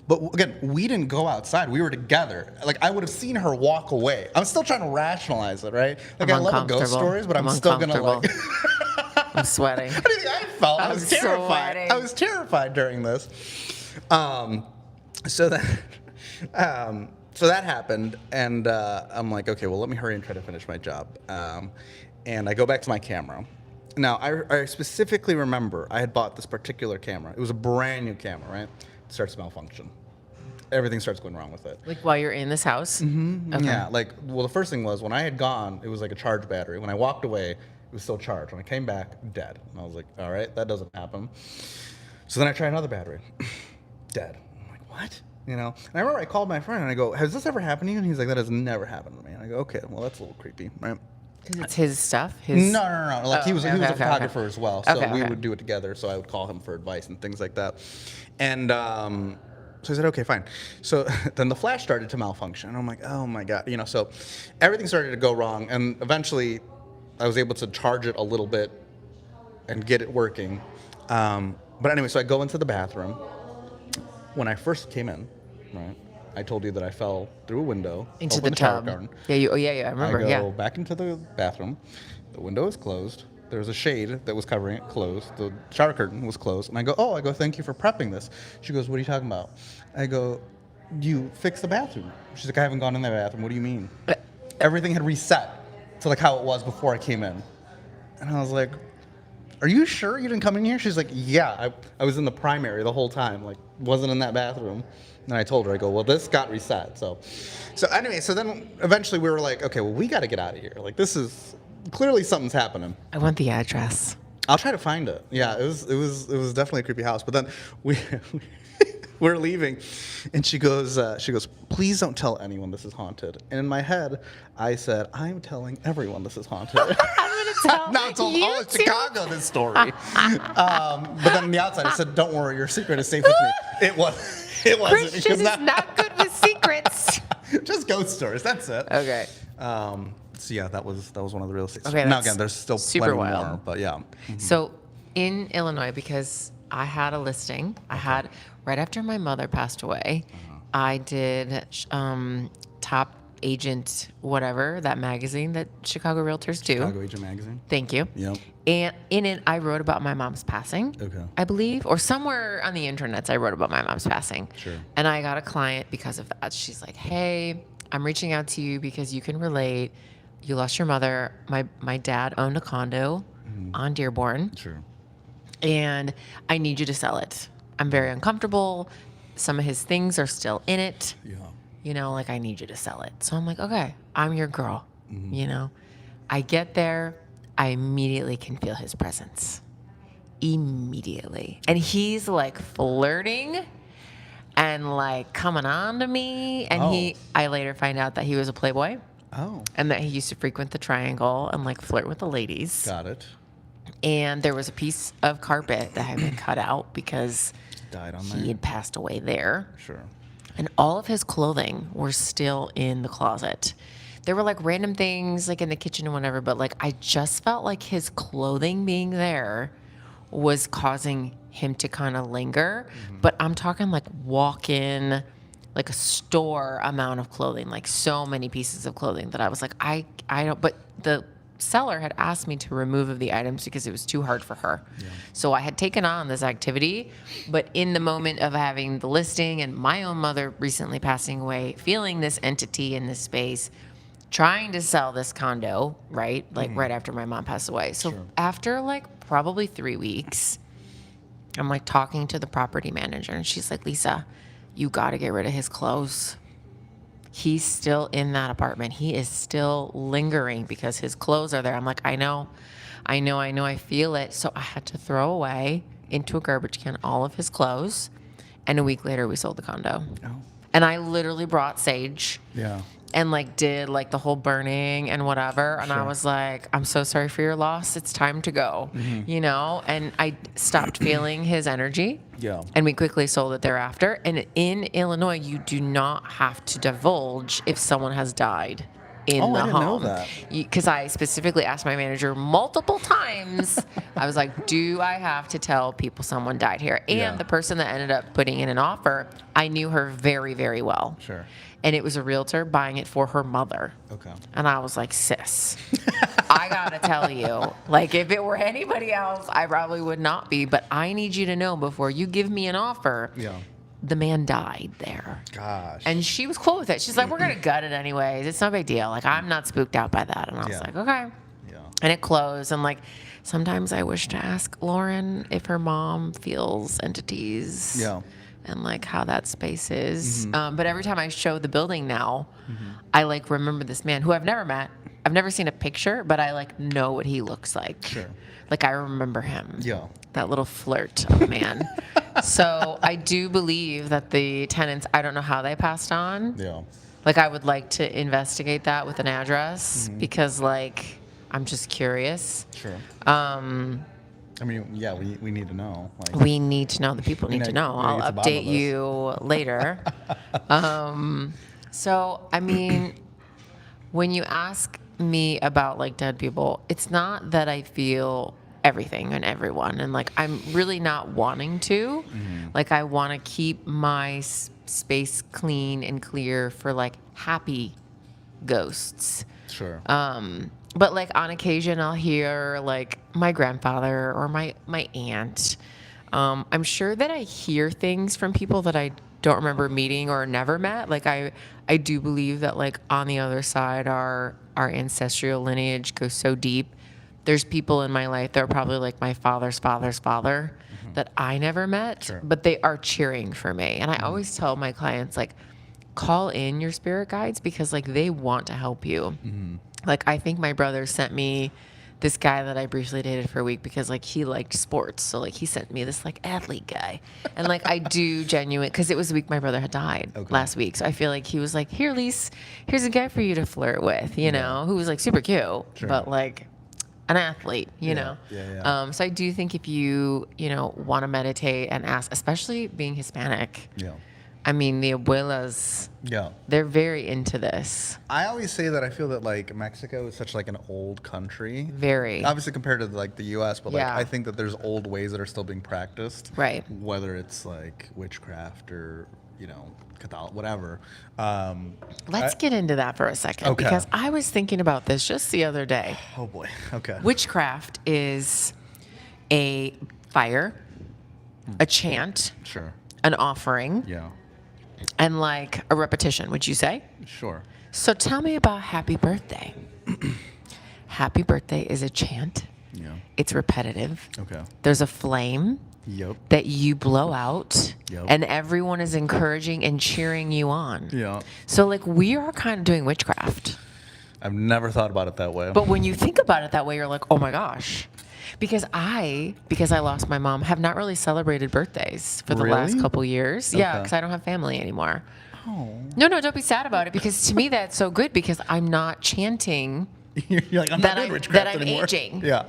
But again, we didn't go outside. We were together. Like, I would have seen her walk away. I'm still trying to rationalize it, right? Like, I love ghost stories, but I'm still going to like... I'm sweating. How do you think I felt? I was terrified. Sweating. I was terrified during this. So that happened, and I'm like, okay, well, let me hurry and try to finish my job. And I go back to my camera. Now, I specifically remember I had bought this particular camera. It was a brand new camera, right? It starts to malfunction. Everything starts going wrong with it. Like while you're in this house? Mm-hmm. Okay. Yeah, like, well, the first thing was when I had gone, it was like a charged battery. When I walked away, it was still charged. When I came back, dead. And I was like, all right, that doesn't happen. So then I tried another battery. Dead. I'm like, what? You know? And I remember I called my friend and I go, has this ever happened to you? And he's like, that has never happened to me. And I go, okay, well, that's a little creepy, right? Because it's his stuff? No. Like, he was a photographer as well, so we okay. would do it together. So I would call him for advice and things like that. And so I said, okay, fine. So then the flash started to malfunction. And I'm like, oh my God. You know, so everything started to go wrong. And eventually I was able to charge it a little bit and get it working. But anyway, so I go into the bathroom. When I first came in, right, I told you that I fell through a window Into over the shower tub. curtain. Yeah, I remember. I go back into the bathroom. The window is closed. There was a shade that was covering it, closed. The shower curtain was closed. And I go, thank you for prepping this. She goes, what are you talking about? I go, you fix the bathroom? She's like, I haven't gone in the bathroom. What do you mean? Everything had reset to like how it was before I came in. And I was like, are you sure you didn't come in here? She's like, yeah, I was in the primary the whole time, like wasn't in that bathroom. And I told her, I go, well, this got reset. So anyway, so then eventually we were like, okay, well, we got to get out of here. Like this is clearly something's happening. I want the address. I'll try to find it. Yeah, it was definitely a creepy house. But then we're leaving, and she goes, please don't tell anyone this is haunted. And in my head, I said, I'm telling everyone this is haunted. I'm gonna tell Now I told you all of too. Chicago this story. But then on the outside, I said, don't worry, your secret is safe with me. It wasn't. Christian because is not good with secrets. just ghost stories. That's it. Okay. So yeah, that was one of the real estate. Okay, Now that's again, there's still super plenty wild. more, but yeah. So in Illinois, because I had a listing, I had right after my mother passed away, I did Top Agent, whatever, that magazine that Chicago Realtors do. Chicago Agent Magazine. Thank you. Yep. And in it, I wrote about my mom's passing. Okay. I believe, or somewhere on the internets, I wrote about my mom's passing. Sure. And I got a client because of that. She's like, "Hey, I'm reaching out to you because you can relate. You lost your mother. My dad owned a condo on Dearborn, Sure. and I need you to sell it. I'm very uncomfortable. Some of his things are still in it. Yeah. You know, like I need you to sell it." So I'm like, "Okay, I'm your girl." You know, I get there. I immediately can feel his presence. Immediately. And he's like flirting and like coming on to me. And I later find out that he was a playboy Oh. and that he used to frequent the Triangle and like flirt with the ladies. Got it. And there was a piece of carpet that had been cut out because Died on he there. had passed away there. Sure. And all of his clothing were still in the closet. There were like random things like in the kitchen and whatever, but like I just felt like his clothing being there was causing him to kind of linger. But I'm talking like walk in, like a store amount of clothing, like so many pieces of clothing that I was like, I don't, but the seller had asked me to remove of the items because it was too hard for her. Yeah. So I had taken on this activity, but in the moment of having the listing and my own mother recently passing away, feeling this entity in this space, trying to sell this condo, right? Like right after my mom passed away. So after like probably 3 weeks, I'm like talking to the property manager and she's like, "Lisa, you got to get rid of his clothes. He's still in that apartment. He is still lingering because his clothes are there." I'm like, I know, I feel it. So I had to throw away into a garbage can all of his clothes. And a week later, we sold the condo. Oh. And I literally brought sage Yeah. and like did like the whole burning and whatever. And I was like, "I'm so sorry for your loss. It's time to go," you know? And I stopped feeling his energy. Yeah. And we quickly sold it thereafter. And in Illinois, you do not have to divulge if someone has died in Oh, the I didn't know home. that. Because I specifically asked my manager multiple times. I was like, "Do I have to tell people someone died here?" And Yeah. the person that ended up putting in an offer, I knew her very, very well. Sure. And it was a realtor buying it for her mother. Okay. And I was like, "Sis, I gotta tell you, like if it were anybody else, I probably would not be. But I need you to know before you give me an offer, Yeah. the man died there." Gosh. And she was cool with it. She's like, "We're gonna gut it anyways. It's no big deal. Like I'm not spooked out by that." And I was Yeah. like, "Okay." Yeah. And it closed. And like sometimes I wish to ask Lauren if her mom feels entities. Yeah. And like how that space is. But every time I show the building now, I like remember this man who I've never met. I've never seen a picture, but I like know what he looks like. Sure. Like I remember him. Yeah. That little flirt of a man. So I do believe that the tenants, I don't know how they passed on. Yeah. Like I would like to investigate that with an address because like I'm just curious. Sure. I mean, yeah, we need to know. Like, We need to know. The people need to know. we I'll get to the bottom update of this. you later. So, I mean, when you ask me about like dead people, it's not that I feel everything and everyone. And like, I'm really not wanting to. Like, I want to keep my space clean and clear for like happy ghosts. sure. But like on occasion, I'll hear like my grandfather or my aunt. I'm sure that I hear things from people that I don't remember meeting or never met. Like I do believe that like on the other side, our ancestral lineage goes so deep. There's people in my life that are probably like my father's father's father that I never met, Sure. but they are cheering for me. And I always tell my clients like, call in your spirit guides because like they want to help you. Like I think my brother sent me this guy that I briefly dated for a week because like he liked sports. So like he sent me this like athlete guy. And like I do genuine because it was the week my brother had died last week. So I feel like he was like, here, Lise, here's a guy for you to flirt with, you know, who was like super cute, but like an athlete, you know? Yeah. So I do think if you know, want to meditate and ask, especially being Hispanic. Yeah. I mean, the abuelas, Yeah. they're very into this. I always say that I feel that like Mexico is such like an old country. Very. Obviously compared to like the U.S., but like Yeah. I think that there's old ways that are still being practiced. Right. Whether it's like witchcraft or Catholic, whatever. Let's get into that for a second Okay. because I was thinking about this just the other day. Oh boy. Okay. Witchcraft is a fire, a chant, Sure. an offering, Yeah. and like a repetition, would you say? Sure. So tell me about Happy Birthday. Happy Birthday is a chant. Yeah. It's repetitive. Okay. There's a flame Yep. that you blow out, Yep. and everyone is encouraging and cheering you on. Yeah. So like we are kind of doing witchcraft. I've never thought about it that way. But when you think about it that way, you're like, oh my gosh. Because I lost my mom, have not really celebrated birthdays for the last Really? couple years. Yeah, Okay. because I don't have family anymore. Oh. No, don't be sad about it because to me that's so good because I'm not chanting You're like, I'm that not doing I'm, witchcraft that I'm anymore. aging. Yeah.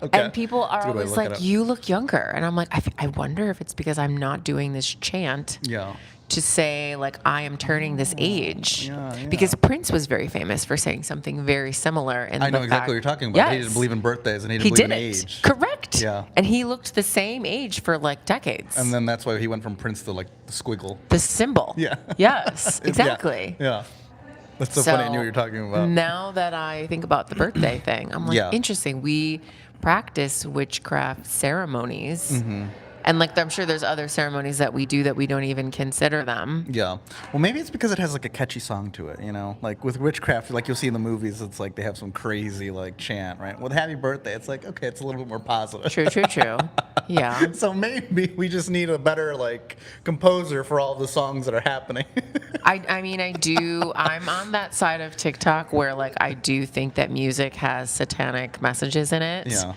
Okay. And people are That's a good way to always look it like, up. you look younger. And I'm like, I wonder if it's because I'm not doing this chant Yeah. to say, like, I am turning this age. yeah. Because Prince was very famous for saying something very similar. In I know the exactly fact- what you're talking about. Yes. He didn't believe in birthdays and he He didn't believe didn't. in age. Correct. Yeah. And he looked the same age for like decades. And then that's why he went from Prince to like the squiggle. the symbol. Yeah. Yes, exactly. Yeah. That's so funny. I knew what you're talking about. Now that I think about the birthday thing, I'm like, Yeah. interesting. We practice witchcraft ceremonies. Mm-hmm. And like, I'm sure there's other ceremonies that we do that we don't even consider them. Yeah. Well, maybe it's because it has like a catchy song to it, you know? Like with witchcraft, like you'll see in the movies, it's like they have some crazy like chant, right? With Happy Birthday, it's like, okay, it's a little bit more positive. True. Yeah. So maybe we just need a better like composer for all the songs that are happening. I mean, I'm on that side of TikTok where like I do think that music has satanic messages in it. Yeah.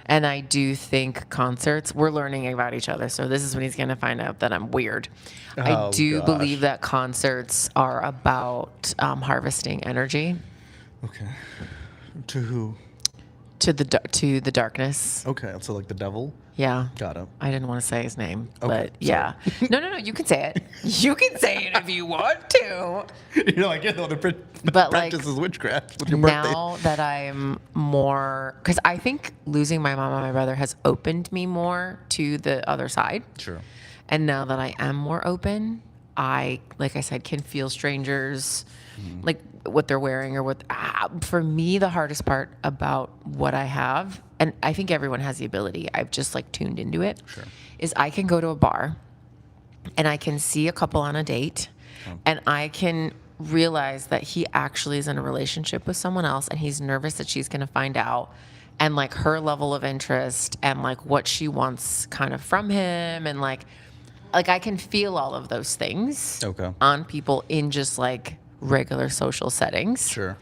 And I do think concerts, we're learning about each other. So this is when he's going to find out that I'm weird. I Oh, do gosh. believe that concerts are about harvesting energy Okay. To who? to the darkness. Okay, so like the devil. Yeah. Got it. I didn't want to say his name, Okay, but yeah. No. You can say it. You can say it if you want to. You're like, yeah, no, the But, like, practice is witchcraft with your birthday. Now that I'm more, because I think losing my mom and my brother has opened me more to the other side. Sure. And now that I am more open, I, like I said, can feel strangers, like what they're wearing or what. For me, the hardest part about what I have, and I think everyone has the ability, I've just like tuned into it, Sure. is I can go to a bar and I can see a couple on a date and I can realize that he actually is in a relationship with someone else and he's nervous that she's going to find out and like her level of interest and like what she wants kind of from him and like I can feel all of those things Okay. on people in just like regular social settings. Sure.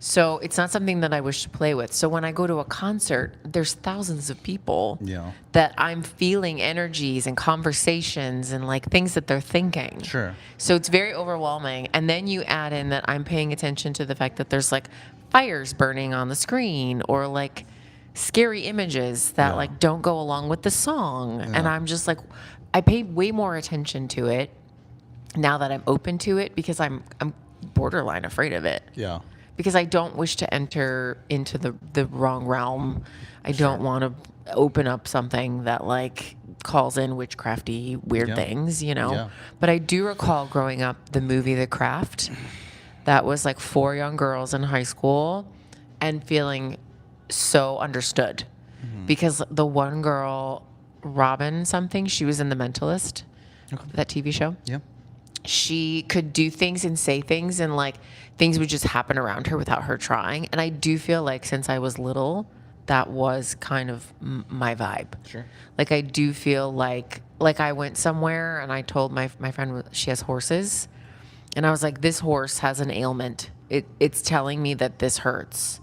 So it's not something that I wish to play with. So when I go to a concert, there's thousands of people Yeah. that I'm feeling energies and conversations and like things that they're thinking. Sure. So it's very overwhelming. And then you add in that I'm paying attention to the fact that there's like fires burning on the screen or like scary images that Yeah. like don't go along with the song. And I'm just like, I pay way more attention to it now that I'm open to it because I'm borderline afraid of it. Yeah. Because I don't wish to enter into the wrong realm. I don't want to open up something that like calls in witchcrafty weird Yeah. things, you know. Yeah. But I do recall growing up the movie The Craft. That was like 4 young girls in high school and feeling so understood. Because the one girl, Robin something, she was in The Mentalist. that TV show. Yeah. She could do things and say things, and like things would just happen around her without her trying. And I do feel like since I was little, that was kind of my vibe. Sure. Like I do feel like I went somewhere and I told my friend she has horses, and I was like, this horse has an ailment. It's telling me that this hurts.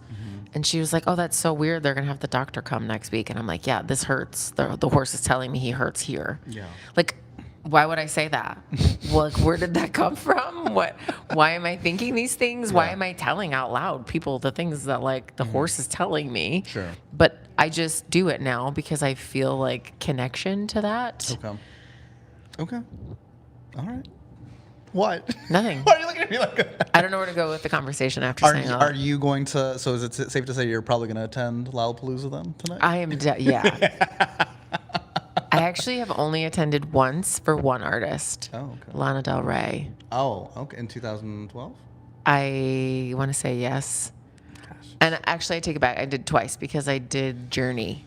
And she was like, oh, that's so weird. They're going to have the doctor come next week. And I'm like, yeah, this hurts. The horse is telling me he hurts here. Yeah. Like, why would I say that? Well, like, where did that come from? Why am I thinking these things? Why am I telling out loud people the things that like the horse is telling me? Sure. But I just do it now because I feel like connection to that. Okay. All right. What? Nothing. Why are you looking at me like that? I don't know where to go with the conversation after saying all Are that. you going to? So is it safe to say you're probably going to attend Lollapalooza then tonight? I am, yeah. I actually have only attended once for one artist, Oh, okay. Lana Del Rey. Oh, okay. In 2012. I want to say yes. Gosh. And actually, I take it back. I did twice because I did Journey.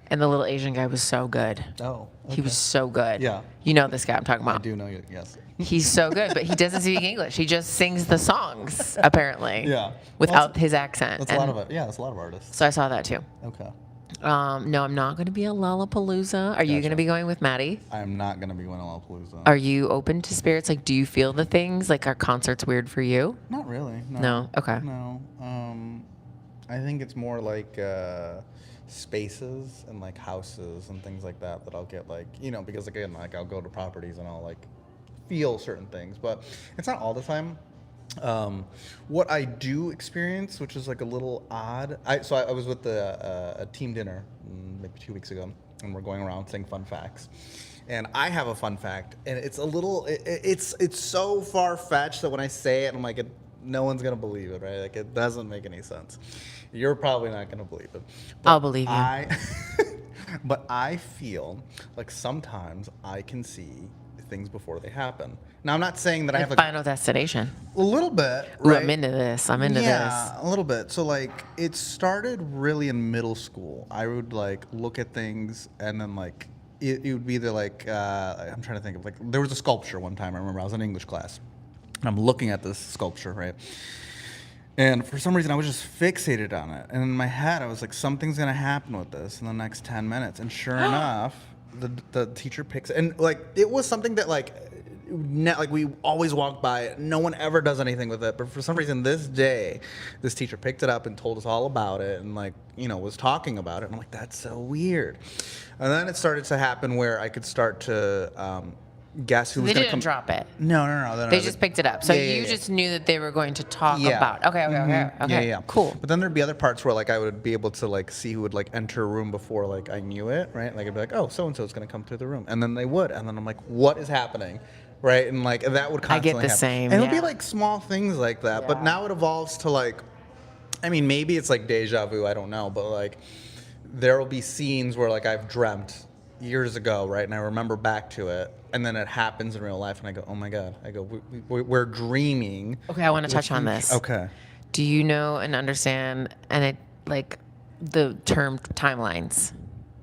And the little Asian guy was so good. Oh. He was so good. Yeah. You know this guy I'm talking I about. do know you. Yes. He's so good, but he doesn't speak English. He just sings the songs, apparently. Yeah. Without his accent. That's a lot of it. Yeah, that's a lot of artists. So I saw that too. Okay. No, I'm not going to be at Lollapalooza. Are you going to be going with Maddie? I am not going to be going to Lollapalooza. Are you open to spirits? Like, do you feel the things? Like, are concerts weird for you? Not really. No? Okay. No. I think it's more like spaces and like houses and things like that I'll get like, because again, like I'll go to properties and I'll like feel certain things, but it's not all the time. What I do experience, which is like a little odd, I was with a team dinner maybe 2 weeks ago, and we're going around saying fun facts. And I have a fun fact, and it's a little, it's so far fetched that when I say it, I'm like, no one's gonna believe it, right? Like it doesn't make any sense. You're probably not gonna believe it. But I'll believe you. But I feel like sometimes I can see things before they happen. Now I'm not saying that I have like Final Destination. a little bit. Ooh, Right? I'm into this. I'm into Yeah, a little bit. So like it started really in middle school. I would like look at things and then like it would be either like I'm trying to think of like there was a sculpture one time. I remember I was in English class and I'm looking at this sculpture, right? And for some reason I was just fixated on it. And in my head I was like, something's gonna happen with this in the next 10 minutes. And sure enough, the teacher picks it. And like it was something that like we always walk by it. No one ever does anything with it. But for some reason this day, this teacher picked it up and told us all about it and like, was talking about it. And I'm like, that's so weird. And then it started to happen where I could start to guess who was They going to didn't come. drop it. No. They just picked it up. So Yeah, you yeah. just knew that they were going to talk Yeah. about. Okay. Yeah. Cool. But then there'd be other parts where like I would be able to like see who would like enter a room before like I knew it, right? Like I'd be like, oh, so and so is gonna come through the room, and then they would, and then I'm like, what is happening, right? And like that would I get constantly the happen. same, And it would be yeah. like small things like that, but Yeah. now it evolves to like, I mean, maybe it's like deja vu, I don't know, but like there will be scenes where like I've dreamt years ago, right? And I remember back to it, and then it happens in real life, and I go, oh my god, we're dreaming. Okay, I want to the touch on future. this. Okay. Do you know and understand and it like the term timelines?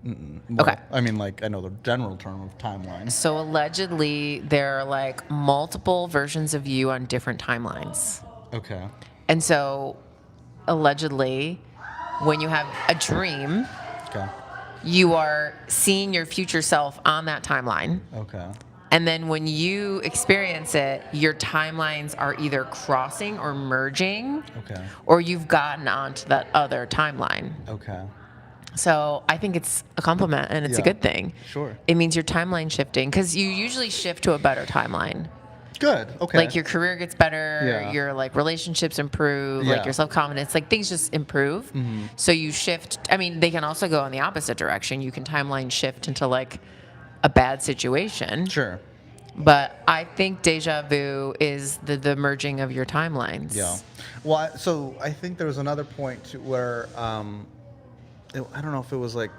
Well, Okay. I mean, like, I know the general term of timeline. So allegedly there are like multiple versions of you on different timelines. Okay. And so allegedly when you have a dream, Okay. you are seeing your future self on that timeline. Okay. And then when you experience it, your timelines are either crossing or merging, Okay. or you've gotten onto that other timeline. Okay. So I think it's a compliment and it's a Yeah. good thing. Sure. It means your timeline shifting because you usually shift to a better timeline. Good. Okay. Like your career gets better, Yeah. your like relationships improve, Yeah. like your self-confidence, like things just improve. So you shift. I mean, they can also go in the opposite direction. You can timeline shift into like a bad situation. Sure. But I think deja vu is the merging of your timelines. Yeah. Well, so I think there was another point to where I don't know if it was like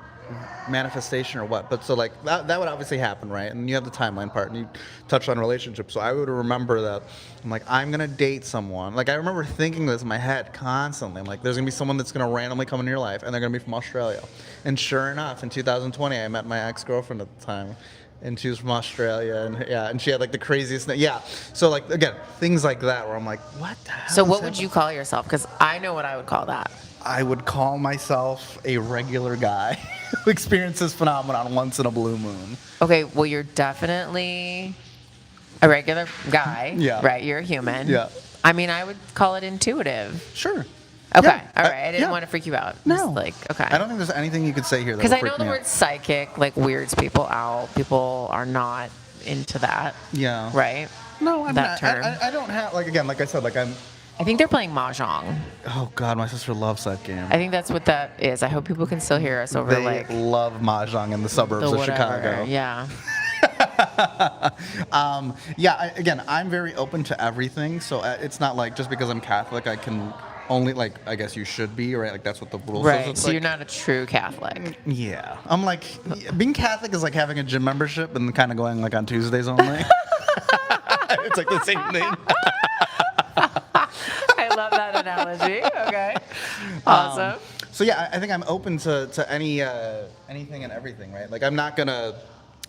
manifestation or what, but so like that would obviously happen, right? And you have the timeline part, and you touched on relationships. So I would remember that I'm like, I'm gonna date someone. Like I remember thinking this in my head constantly. I'm like, there's gonna be someone that's gonna randomly come into your life, and they're gonna be from Australia. And sure enough, in 2020, I met my ex-girlfriend at the time. and she was from Australia, and she had like the craziest name. Yeah, so like again, things like that where I'm like, what the hell? So is what would you happening? call yourself? Because I know what I would call that. I would call myself a regular guy who experiences phenomenon once in a blue moon. Okay, well, you're definitely a regular guy, Yeah. right? You're a human. Yeah. I mean, I would call it intuitive. Sure. Okay, Yeah, all right. I didn't yeah. want to freak you out. No. Just like, okay. I don't think there's anything you could say here that Because would I know freak the me word out. psychic like weirds people out. People are not into that. Yeah. Right? No, I'm That not. term. I don't have, like, again, like I said, like I'm, I think they're playing mahjong. oh God, my sister loves that game. I think that's what that is. I hope people can still hear us over They like love mahjong in the suburbs the of whatever. Chicago. Yeah. Again, I'm very open to everything, so it's not like just because I'm Catholic, I can only, like, I guess you should be, right? Like, that's what the rule says. Right. It's So like, you're not a true Catholic. yeah. I'm like, being Catholic is like having a gym membership and kind of going, like, on Tuesdays only. It's like the same thing. I love that analogy. Okay. Awesome. So yeah, I think I'm open to anything and everything, right? Like I'm not gonna,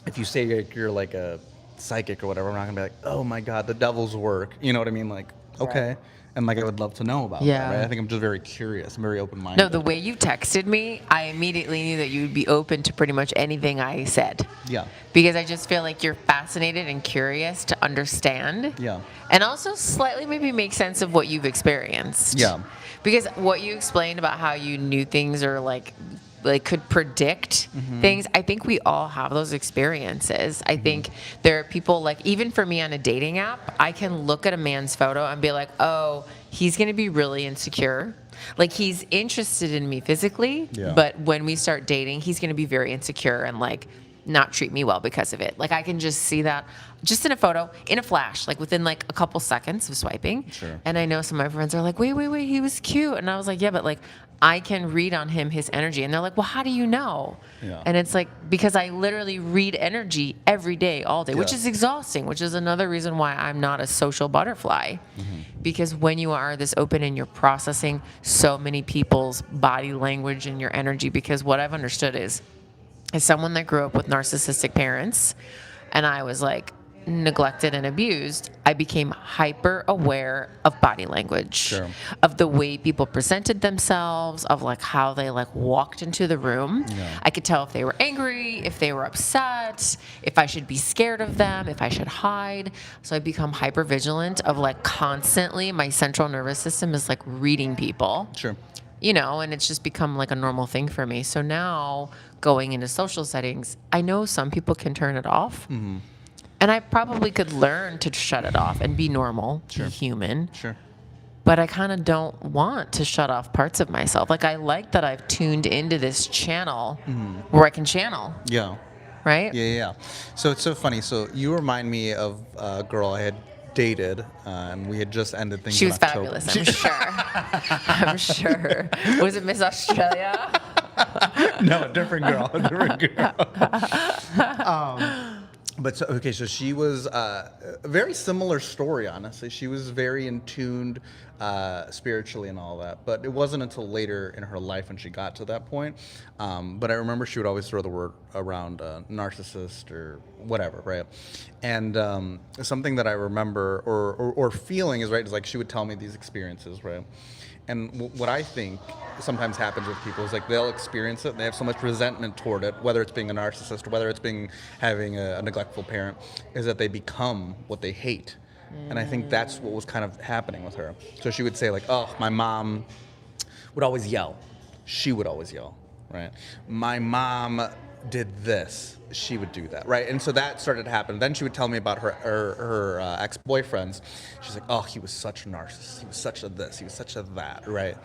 if you say you're like a psychic or whatever, I'm not gonna be like, oh my God, the devil's work. You know what I mean? Like, okay. Right. And like I would love to know about Yeah. that, right? I think I'm just very curious. I'm very open-minded. No, the way you texted me, I immediately knew that you would be open to pretty much anything I said. Yeah. Because I just feel like you're fascinated and curious to understand. Yeah. And also slightly maybe make sense of what you've experienced. Yeah. Because what you explained about how you knew things or like could predict things, I think we all have those experiences. I think there are people like, even for me on a dating app, I can look at a man's photo and be like, oh, he's going to be really insecure. Like he's interested in me physically, Yeah. but when we start dating, he's going to be very insecure and like not treat me well because of it. Like I can just see that just in a photo, in a flash, like within like a couple seconds of swiping. Sure. And I know some of my friends are like, wait, he was cute. And I was like, yeah, but like I can read on him his energy. And they're like, well, how do you know? Yeah. And it's like, because I literally read energy every day, all day, which Yeah. is exhausting, which is another reason why I'm not a social butterfly. Because when you are this open and you're processing so many people's body language and your energy, because what I've understood is, as someone that grew up with narcissistic parents, and I was like neglected and abused, I became hyper aware of body language, Sure. of the way people presented themselves, of like how they like walked into the room. Yeah. I could tell if they were angry, if they were upset, if I should be scared of them, if I should hide. So I become hyper vigilant of like constantly, my central nervous system is like reading people. Sure. You know, and it's just become like a normal thing for me. So now going into social settings, I know some people can turn it off. And I probably could learn to shut it off and be normal, be human. Sure. But I kind of don't want to shut off parts of myself. Like I like that I've tuned into this channel where I can channel, Yeah. right? Yeah. So it's so funny. So you remind me of a girl I had dated, and we had just ended things. She in was October. fabulous, I'm sure. I'm sure. Was it Miss Australia? No, a different girl. A different girl. But so, okay, so she was a very similar story, honestly. She was very in tuned spiritually and all that, but it wasn't until later in her life when she got to that point. But I remember she would always throw the word around narcissist or whatever, right? And something that I remember or feeling is like she would tell me these experiences, right? And what I think sometimes happens with people is like they'll experience it and they have so much resentment toward it, whether it's being a narcissist or whether it's having a neglectful parent, is that they become what they hate. And I think that's what was kind of happening with her. So she would say like, oh, my mom would always yell. She would always yell, right? My mom did this. She would do that, right? And so that started to happen. Then she would tell me about her ex-boyfriends. She's like, oh, he was such a narcissist. He was such a this. He was such a that, right?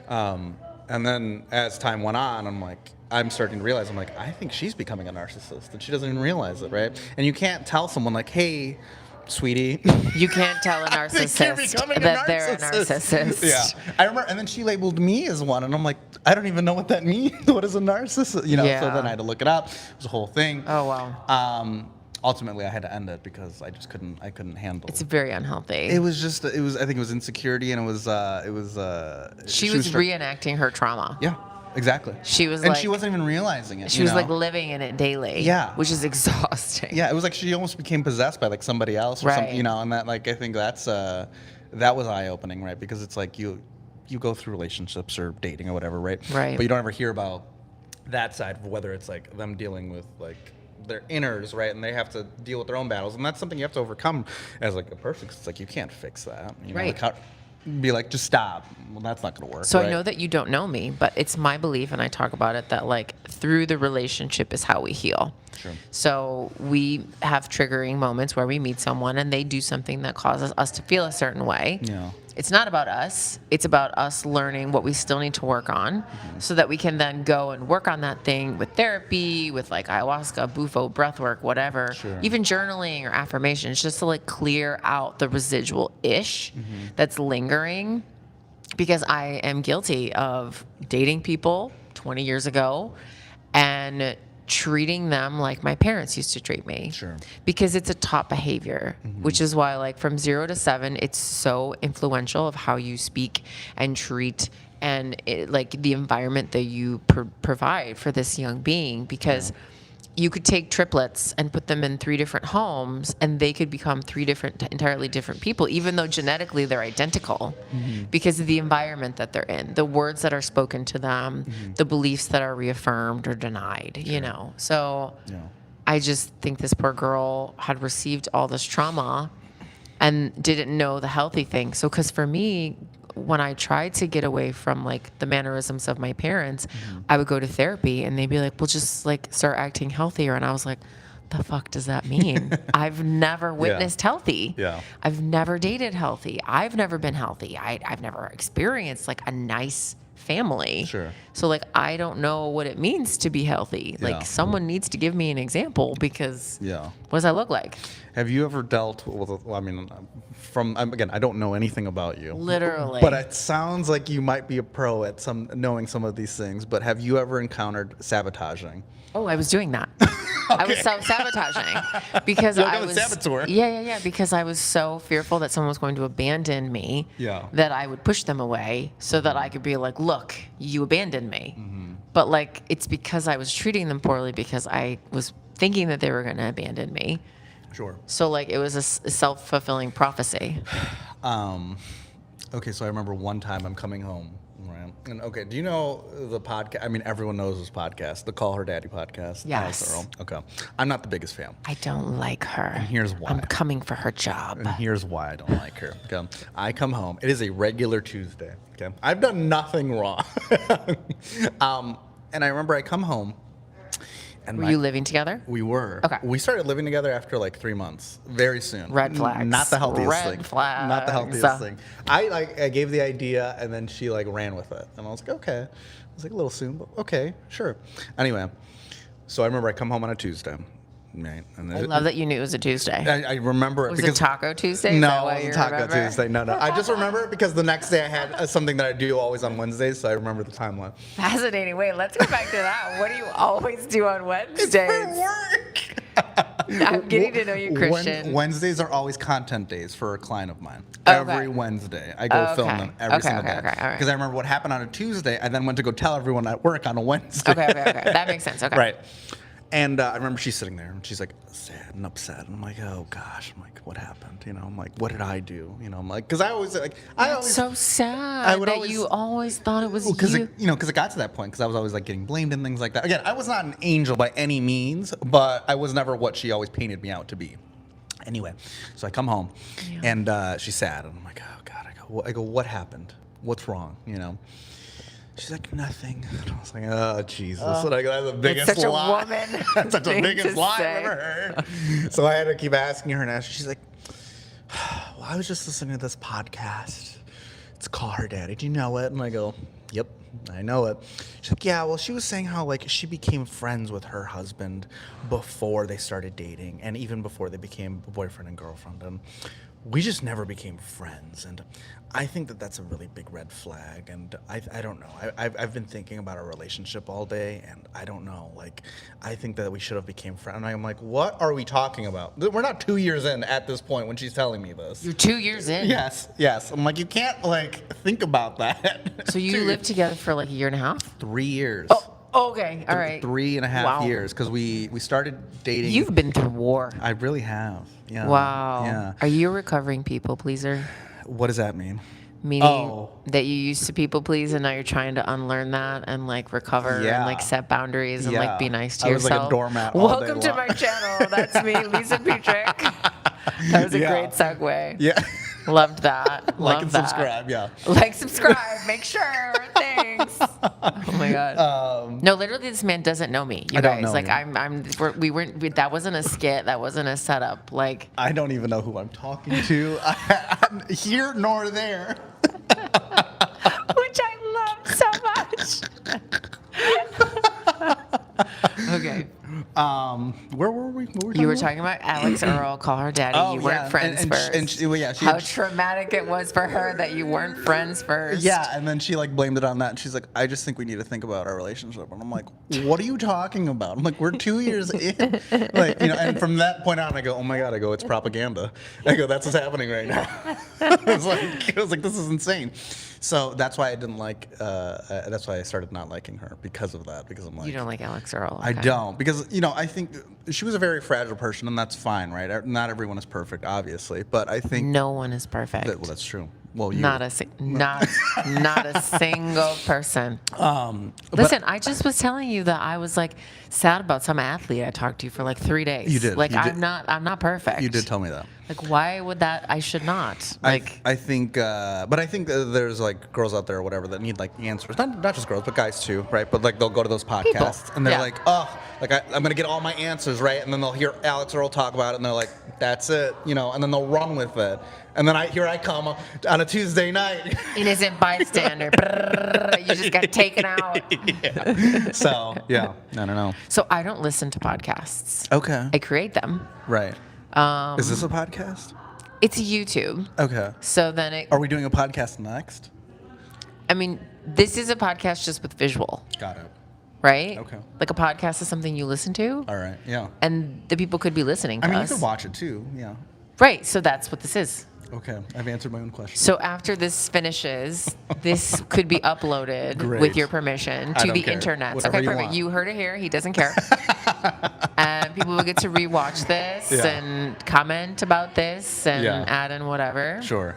And then as time went on, I'm starting to realize, I think she's becoming a narcissist, and she doesn't even realize it, right? And you can't tell someone like, hey, sweetie. You can't tell a narcissist that they're a narcissist. Yeah. I remember, and then she labeled me as one, and I'm like, I don't even know what that means. What is a narcissist? Yeah. So then I had to look it up. It was a whole thing. Oh, wow. Ultimately, I had to end it because I just couldn't handle It's it. very unhealthy. I think it was insecurity, and it was She was trying- reenacting her trauma. Yeah, exactly. She was and like, she wasn't even realizing it. she was like living in it daily. Yeah. Which is exhausting. Yeah, it was like she almost became possessed by like somebody else or something, Right. and that like I think that was eye opening, right? Because it's like you go through relationships or dating or whatever, right? Right. But you don't ever hear about that side of whether it's like them dealing with like their inners, right? And they have to deal with their own battles, and that's something you have to overcome as like a person. 'Cause it's like you can't fix that, Right. Like be like, just stop. Well, that's not going to work. So right? I know that you don't know me, but it's my belief, and I talk about it, that like through the relationship is how we heal. Sure. So we have triggering moments where we meet someone and they do something that causes us to feel a certain way. Yeah. It's not about us. It's about us learning what we still need to work on so that we can then go and work on that thing with therapy, with like ayahuasca, bufo, breath work, whatever, Sure. even journaling or affirmations, just to like clear out the residual ish that's lingering. Because I am guilty of dating people 20 years ago and treating them like my parents used to treat me. Sure. Because it's a top behavior, which is why like from 0 to 7, it's so influential of how you speak and treat and like the environment that you provide for this young being. Because you could take triplets and put them in 3 different homes and they could become 3 entirely different people, even though genetically they're identical because of the environment that they're in, the words that are spoken to them, the beliefs that are reaffirmed or denied, So Yeah. I just think this poor girl had received all this trauma and didn't know the healthy thing. So, because for me, when I tried to get away from like the mannerisms of my parents, I would go to therapy and they'd be like, well, just like start acting healthier. And I was like, the fuck does that mean? I've never witnessed healthy. Yeah. I've never dated healthy. I've never been healthy. I've never experienced like a nice family. Sure. So like, I don't know what it means to be healthy. Yeah. Like someone needs to give me an example because Yeah. what does that look like? Have you ever dealt with? Well, I mean, again, I don't know anything about you. Literally. But it sounds like you might be a pro at knowing some of these things. But have you ever encountered sabotaging? Oh, I was doing that. I was self-sabotaging because You're I like a was saboteur. Yeah, because I was so fearful that someone was going to abandon me Yeah. that I would push them away so that I could be like, look, you abandoned me. But like it's because I was treating them poorly because I was thinking that they were going to abandon me. Sure. So like it was a self-fulfilling prophecy. Okay, so I remember one time I'm coming home, right? And okay, do you know the podcast? I mean, everyone knows this podcast, the Call Her Daddy podcast. Yes. Earl. Okay. I'm not the biggest fan. I don't like her. And here's why. I'm coming for her job. And here's why I don't like her. Okay. I come home. It is a regular Tuesday. Okay. I've done nothing wrong. And I remember I come home. And Were you living together? We were. Okay. We started living together after like 3 months. Very soon. Red flags. Not the healthiest Red thing. flags. Not the healthiest thing. I gave the idea and then she like ran with it. And I was like, okay. I was like a little soon, but okay, sure. Anyway, so I remember I come home on a Tuesday. Right. And I love that you knew it was a Tuesday. I remember it Was because it Taco Tuesday? Is that no, why it wasn't you Taco remember? Tuesday. No. I just remember it because the next day I had something that I do always on Wednesdays, so I remember the timeline. Fascinating. Wait, let's go back to that. What do you always do on Wednesdays? It's for work. I'm getting to know you, Christian. Wednesdays are always content days for a client of mine. Okay. Every Wednesday, I go film them every single day. Okay, all right. Because I remember what happened on a Tuesday, I then went to go tell everyone at work on a Wednesday. Okay. That makes sense. Okay. Right. And I remember she's sitting there and she's like sad and upset. And I'm like, oh gosh. I'm like, what happened? I'm like, what did I do? I'm like, because I always That's so sad I would that always- you always thought it was because you. it got to that point because I was always like getting blamed and things like that. Again, I was not an angel by any means, but I was never what she always painted me out to be. Anyway, so I come home and she's sad and I'm like, oh God. I go, what happened? What's wrong? She's like, nothing. And I was like, oh, Jesus. And I go, that's the biggest such a lie. woman That's such the thing biggest to lie I've say. ever heard. So I had to keep asking her, and she's like, well, I was just listening to this podcast. It's Call Her Daddy. Do you know it? And I go, yep, I know it. She's like, yeah, well, she was saying how, like, she became friends with her husband before they started dating, and even before they became boyfriend and girlfriend. And we just never became friends, and I think that that's a really big red flag. And I don't know. I've been thinking about our relationship all day, and I don't know. Like, I think that we should have became friends. And I'm like, what are we talking about? We're not 2 years in at this point when she's telling me this. You're 2 years in. Yes. I'm like, you can't like think about that. So you lived together for like a year and a half? 3 years. Oh, okay. All right. 3.5 years, because we started dating. You've been through war. I really have. Yeah. Wow. Yeah. Are you a recovering people pleaser? What does that mean? Meaning that you used to people please and now you're trying to unlearn that and like recover and like set boundaries and like be nice to yourself. I was like a doormat all Welcome day to my channel. That's me, Lisa Petrick. That was a great segue. Yeah. Loved that. Like and subscribe, yeah. Like, subscribe, make sure. Thanks. Oh my God. No, literally, this man doesn't know me. You I guys, don't know like, you. we weren't. That wasn't a skit. That wasn't a setup. Like, I don't even know who I'm talking to. I'm here nor there. Which I love so much. Okay. Where were we? You were talking about Alex Earl, call her daddy. You weren't friends first. How traumatic it was for her that you weren't friends first. Yeah, and then she like blamed it on that. And she's like, I just think we need to think about our relationship. And I'm like, what are you talking about? I'm like, we're 2 years in. Like, you know, and from that point on, I go, oh my God, I go, it's propaganda. I go, that's what's happening right now. I was like, this is insane. So that's why I didn't like. That's why I started not liking her because of that. Because I'm like, you don't like Alex Earl. Okay. I don't, because you know, I think she was a very fragile person, and that's fine, right? Not everyone is perfect, obviously, but I think no one is perfect. well, that's true. Well, you not a single person. Listen, I just was telling you that I was like sad about some athlete I talked to for like 3 days. You did. Like You did. I'm not perfect. You did tell me that. Like, why would that? I should not. Like, I think, but I think there's like girls out there or whatever that need like answers. Not just girls, but guys too, right? But like they'll go to those podcasts and they're like, oh, like I'm gonna get all my answers right, and then they'll hear Alex Earl talk about it, and they're like, that's it, you know, and then they'll run with it. And then here I come on a Tuesday night. Innocent bystander. You just got taken out. Yeah. So yeah, I don't know. So I don't listen to podcasts. Okay. I create them. Right. Is this a podcast? It's YouTube. Okay. So then Are we doing a podcast next? I mean, this is a podcast just with visual. Got it. Right? Okay. Like a podcast is something you listen to. All right. Yeah. And the people could be listening to us. I mean, you could watch it too. Yeah. Right. So that's what this is. Okay. I've answered my own question. So after this finishes, this could be uploaded with your permission to the internet. Okay, perfect. You heard it here. He doesn't care. And people will get to rewatch this and comment about this and add in whatever. Sure.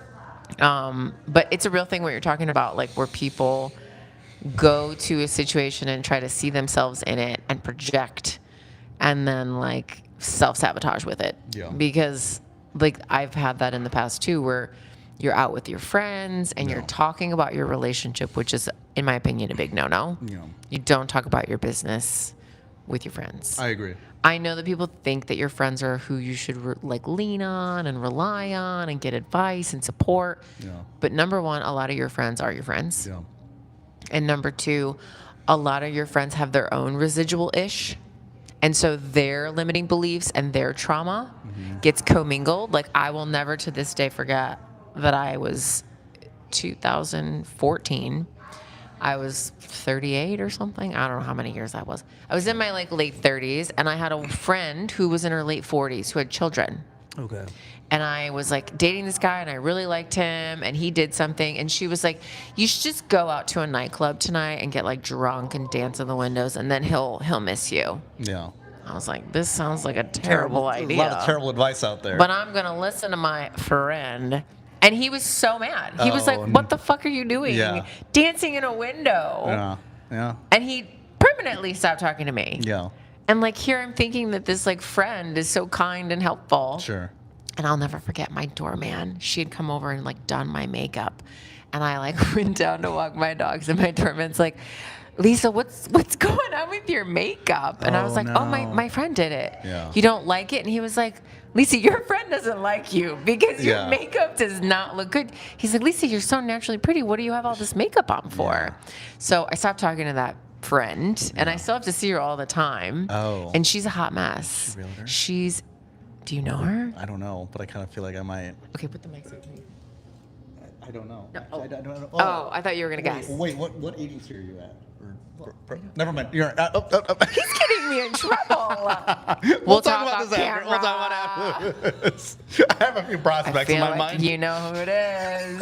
But it's a real thing what you're talking about, like where people go to a situation and try to see themselves in it and project and then like self-sabotage with it. Yeah. Because like I've had that in the past too, where you're out with your friends and you're talking about your relationship, which is, in my opinion, a big no-no. Yeah. You don't talk about your business with your friends. I agree. I know that people think that your friends are who you should like lean on and rely on and get advice and support. Yeah. But number one, a lot of your friends are your friends. Yeah. And number two, a lot of your friends have their own residual-ish. And so their limiting beliefs and their trauma gets commingled. Like I will never to this day forget that I was 2014. I was 38 or something. I don't know how many years I was. I was in my like late 30s and I had a friend who was in her late 40s who had children. Okay. And I was like dating this guy and I really liked him and he did something and she was like, you should just go out to a nightclub tonight and get like drunk and dance in the windows and then he'll miss you. Yeah. I was like, this sounds like a terrible idea. A lot of terrible advice out there. But I'm going to listen to my friend. And he was so mad. He was like, what the fuck are you doing? Yeah. Dancing in a window. Yeah. Yeah. And he permanently stopped talking to me. Yeah. And like here I'm thinking that this like friend is so kind and helpful. Sure. And I'll never forget my doorman. She had come over and like done my makeup. And I like went down to walk my dogs and my doorman's like, Lisa, what's going on with your makeup? And I was like, no. oh, my friend did it. Yeah. You don't like it? And he was like, Lisa, your friend doesn't like you because your makeup does not look good. He's like, Lisa, you're so naturally pretty. What do you have all this makeup on for? Yeah. So I stopped talking to that friend, and I still have to see her all the time. Oh. And she's a hot mess. Realtor? She's Do you know her? I don't know, but I kind of feel like I might. Okay, put the mic so me. I don't know. No. I don't know. Oh, I thought you were gonna guess. Wait, what agency are you at? Never mind. You're. He's getting me in trouble. We'll talk about off this after. We'll talk about after. I have a few I prospects feel in my like mind. you know who it is.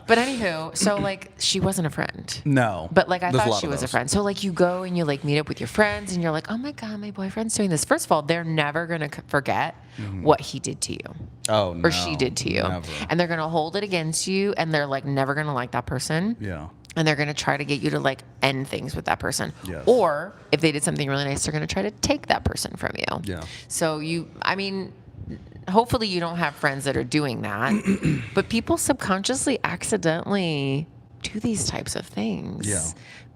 But anywho, so like she wasn't a friend. No. But like I There's a thought lot she of was a those. friend. So like you go and you like meet up with your friends and you're like, oh my God, my boyfriend's doing this. First of all, they're never gonna forget what he did to you. Oh no. Or she did to you. Never. And they're gonna hold it against you and they're like never gonna like that person. Yeah. And they're gonna try to get you to like end things with that person. Yes. Or if they did something really nice, they're gonna try to take that person from you. Yeah. So hopefully you don't have friends that are doing that, but people subconsciously accidentally do these types of things. Yeah.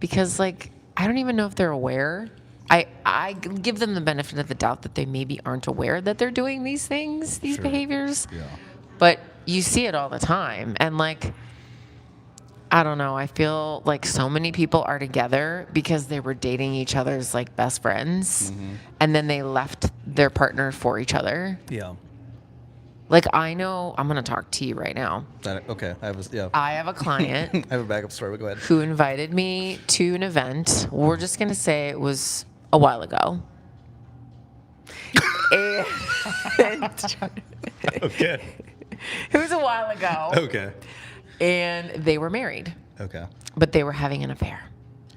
Because like, I don't even know if they're aware. I give them the benefit of the doubt that they maybe aren't aware that they're doing these things, these Sure. behaviors. Yeah. But you see it all the time. And like, I don't know. I feel like so many people are together because they were dating each other's like best friends, and then they left their partner for each other. Yeah. Like I know, I'm gonna talk to you right now. Okay. I have a client I have a backup story. But go ahead. who invited me to an event. We're just gonna say it was a while ago. Okay. It was a while ago. Okay. And they were married, Okay. but they were having an affair.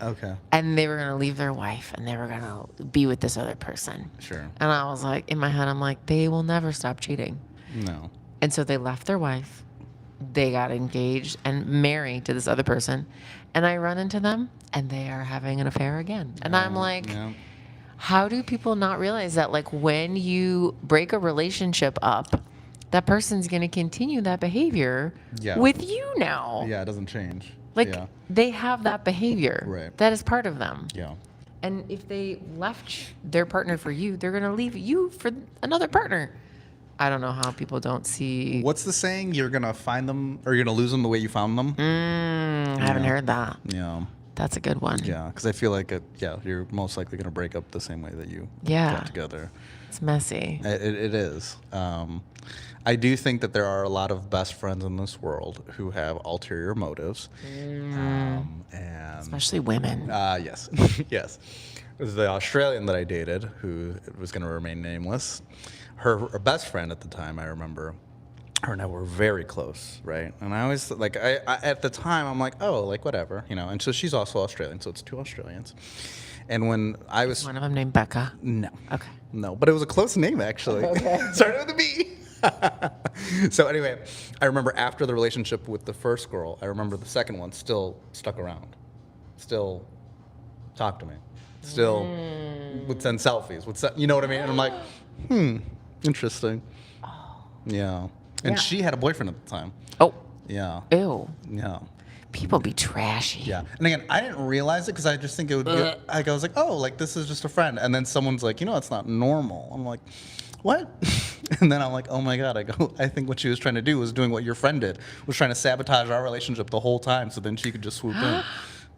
Okay. And they were going to leave their wife and they were going to be with this other person. Sure. And I was like, in my head, I'm like, they will never stop cheating. No. And so they left their wife. They got engaged and married to this other person. And I run into them and they are having an affair again. And I'm like, Yeah. how do people not realize that, like, when you break a relationship up, that person's going to continue that behavior Yeah. with you now? Yeah. It doesn't change. Like, Yeah. they have that behavior. Right. That is part of them. Yeah. And if they left their partner for you, they're going to leave you for another partner. I don't know how people don't see. What's the saying? You're gonna find them, or you're gonna lose them the way you found them. I haven't heard that. Yeah. That's a good one. Yeah. Because I feel like you're most likely gonna break up the same way that you Yeah. got together. It's messy. It is. I do think that there are a lot of best friends in this world who have ulterior motives. And Especially women. yes, yes. The Australian that I dated, who was going to remain nameless, her best friend at the time, I remember, her and I were very close, right? And I always like, I at the time, I'm like, oh, like whatever, you know. And so she's also Australian, so it's two Australians. And when I was One of them named Becca. no, Okay. no, but it was a close name actually. Okay. Started with a B. So anyway, I remember after the relationship with the first girl, I remember the second one still stuck around, still talked to me, still would send selfies, you know what I mean? And I'm like, interesting. Yeah. And Yeah. she had a boyfriend at the time. Oh, Yeah. ew. Yeah. People be trashy. Yeah. And again, I didn't realize it because I just think it would get, like, I was like, oh, like this is just a friend. And then someone's like, you know, it's not normal. I'm like, what? And then I'm like, oh my God, I think what she was trying to do was doing what your friend did, was trying to sabotage our relationship the whole time so then she could just swoop in.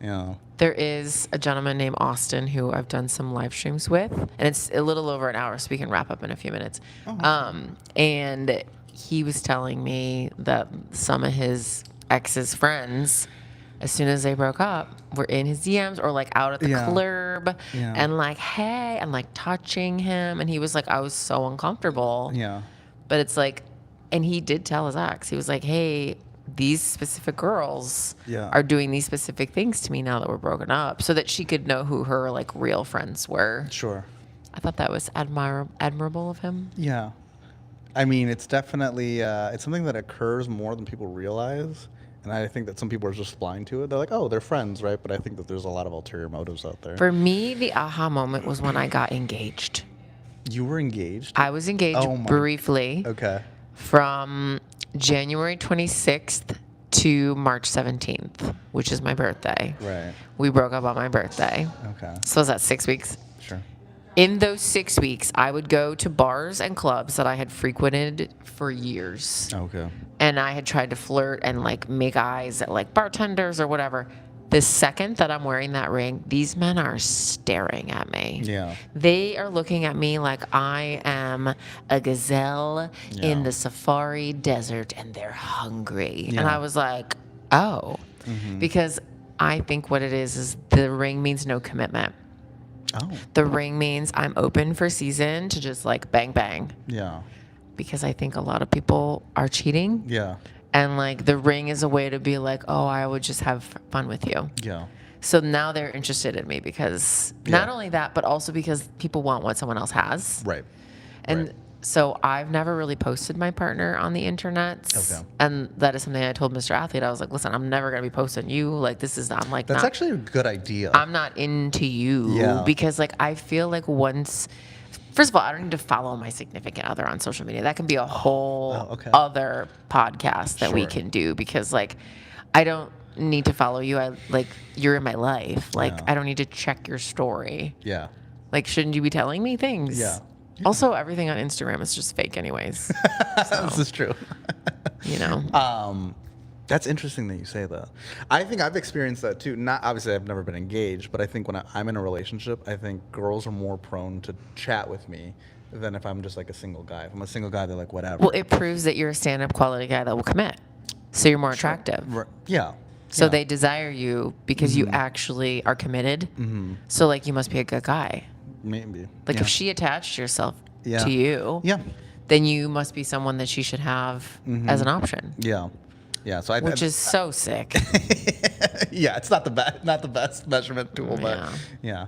Yeah. There is a gentleman named Austin who I've done some live streams with, and it's a little over an hour, so we can wrap up in a few minutes. And he was telling me that some of his ex's friends, as soon as they broke up, were in his DMs or like out at the club and like, hey, and like touching him. And he was like, I was so uncomfortable. Yeah. But it's like, and he did tell his ex, he was like, hey, these specific girls are doing these specific things to me now that we're broken up, so that she could know who her like real friends were. Sure. I thought that was admirable of him. Yeah. I mean, it's definitely, it's something that occurs more than people realize. And I think that some people are just blind to it. They're like, oh, they're friends, right? But I think that there's a lot of ulterior motives out there. For me, the aha moment was when I got engaged. You were engaged? I was engaged briefly Okay. from January 26th to March 17th, which is my birthday. Right. We broke up on my birthday. Okay. So was that 6 weeks? Sure. In those 6 weeks, I would go to bars and clubs that I had frequented for years. Okay. And I had tried to flirt and like make eyes at like bartenders or whatever. the second that I'm wearing that ring, these men are staring at me. Yeah. They are looking at me like I am a gazelle in Yeah. the safari desert and they're hungry. And Yeah. I was like, oh, because I think what it is the ring means no commitment. Oh. The ring means I'm open for season to just like bang, bang. Yeah. Because I think a lot of people are cheating. Yeah. And like the ring is a way to be like, oh, I would just have fun with you. Yeah. So now they're interested in me because not only that, but also because people want what someone else has. Right. And Right. so I've never really posted my partner on the internet. Okay. And that is something I told Mr. Athlete. I was like, listen, I'm never going to be posting you. Like, this is, I'm like, That's not, actually a good idea. I'm not into you. Yeah. Because like, I feel like first of all, I don't need to follow my significant other on social media. That can be a whole okay. other podcast that we Sure. can do because like, I don't need to follow you. You're in my life. Like, Yeah. I don't need to check your story. Yeah. Like, shouldn't you be telling me things? Yeah. Also, everything on Instagram is just fake, anyways. This is true. You know. That's interesting that you say that. I think I've experienced that too. Not obviously, I've never been engaged, but I think when I'm in a relationship, I think girls are more prone to chat with me than if I'm just like a single guy. If I'm a single guy, they're like whatever. Well, it proves that you're a stand-up quality guy that will commit. So you're more attractive. Yeah. So Yeah. they desire you because you actually are committed. So like you must be a good guy. Maybe. Like yeah. if she attached herself Yeah. to you, Yeah. then you must be someone that she should have as an option. Yeah. Yeah. So Which is so sick. yeah, it's not the best measurement tool, but Yeah.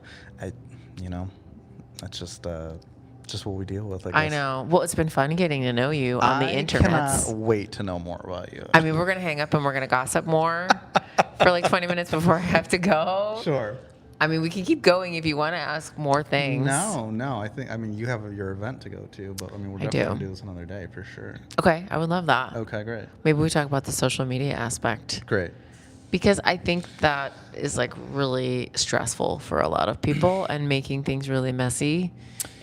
that's just what we deal with. I guess. I know. Well, it's been fun getting to know you on the I internet. cannot wait to know more about you. I mean, we're going to hang up and we're going to gossip more for like 20 minutes before I have to go. Sure. I mean, we can keep going if you want to ask more things. No. I mean, you have your event to go to, but I mean, we're I definitely gonna do. do this another day for sure. Okay, I would love that. Okay, great. Maybe we talk about the social media aspect. Great. Because I think that is like really stressful for a lot of people and making things really messy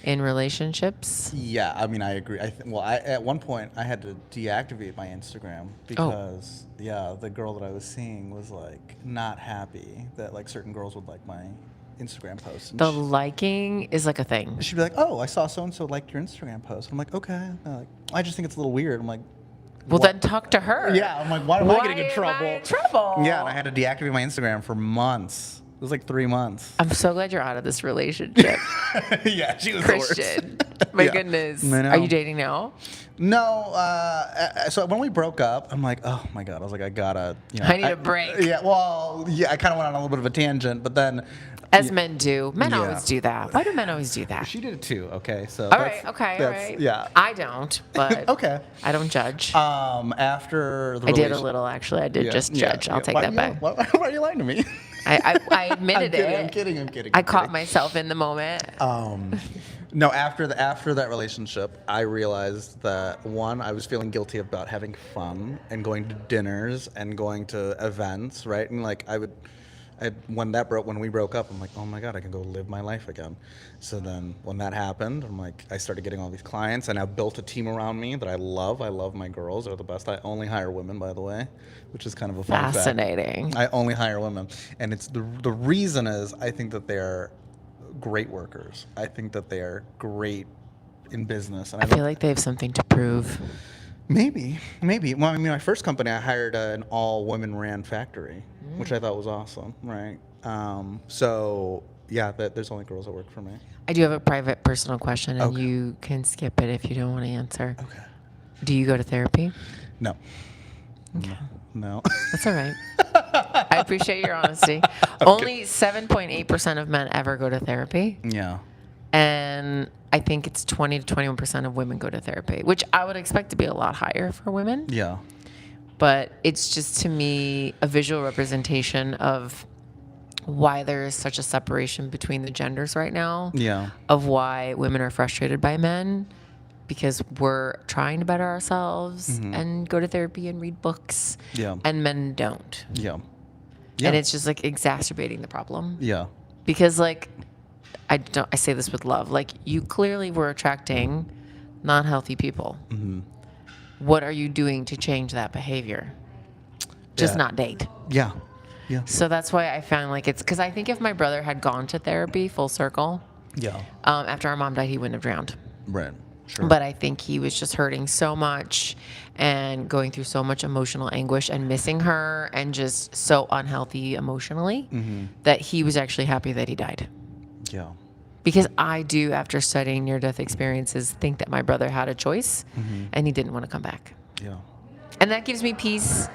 in relationships. Yeah, I mean, I agree. At one point I had to deactivate my Instagram because the girl that I was seeing was like not happy that like certain girls would like my Instagram posts. And The liking is like a thing. she'd be like, "Oh, I saw so and so liked your Instagram post." I'm like, "Okay." They're like, I just think it's a little weird. I'm like, Well, "What?" then talk to her. Yeah, I'm like, why am I getting in Why trouble? am I in trouble? Yeah, and I had to deactivate my Instagram for months. It was like 3 months. I'm so glad you're out of this relationship. Yeah, she was Christian. the worst. My Yeah. goodness. I know. Are you dating now? No. So when we broke up, I'm like, oh my god. I was like, I gotta. I need a break. Yeah. Well, yeah. I kind of went on a little bit of a tangent, but then. As men do. Men Yeah. always do that. Why do men always do that? She did it too. Okay. So. All right. Okay. Yeah. I don't, but Okay. I don't judge. After the I did a relation- little, actually. I did Yeah, just yeah, judge. I'll yeah. take Why that you- back. Why are you lying to me? I admitted it. I'm kidding. I caught myself in the moment. No, after that relationship, I realized that one, I was feeling guilty about having fun and going to dinners and going to events, right? And like when we broke up, I'm like, oh my god, I can go live my life again. So then when that happened, I'm like, I started getting all these clients, and I built a team around me that I love. I love my girls; they're the best. I only hire women, by the way, which is kind of a fun fact. Fascinating. I only hire women, and it's the reason is I think that they're great workers. I think that they are great in business, and I feel like they have something to prove. maybe. Well, I mean, my first company, I hired an all women ran factory, which I thought was awesome, right? So yeah, there's only girls that work for me. I do have a private personal question, and Okay. you can skip it if you don't want to answer. Okay. Do you go to therapy? No. No. That's all right. I appreciate your honesty. Only 7.8% of men ever go to therapy. Yeah. And I think it's 20 to 21% of women go to therapy, which I would expect to be a lot higher for women. Yeah. But it's just, to me, a visual representation of why there is such a separation between the genders right now. Yeah. Of why women are frustrated by men, because we're trying to better ourselves and go to therapy and read books. Yeah. And men don't. Yeah. And it's just like exacerbating the problem. Yeah. Because like, I say this with love, like you clearly were attracting non-healthy people. What are you doing to change that behavior? Just Yeah. not date. Yeah. Yeah. So that's why I found like it's because I think if my brother had gone to therapy full circle, Yeah. after our mom died, he wouldn't have drowned. Right. Sure. But I think he was just hurting so much and going through so much emotional anguish and missing her and just so unhealthy emotionally that he was actually happy that he died. Yeah. Because I do, after studying near-death experiences, think that my brother had a choice and he didn't want to come back. Yeah. And that gives me peace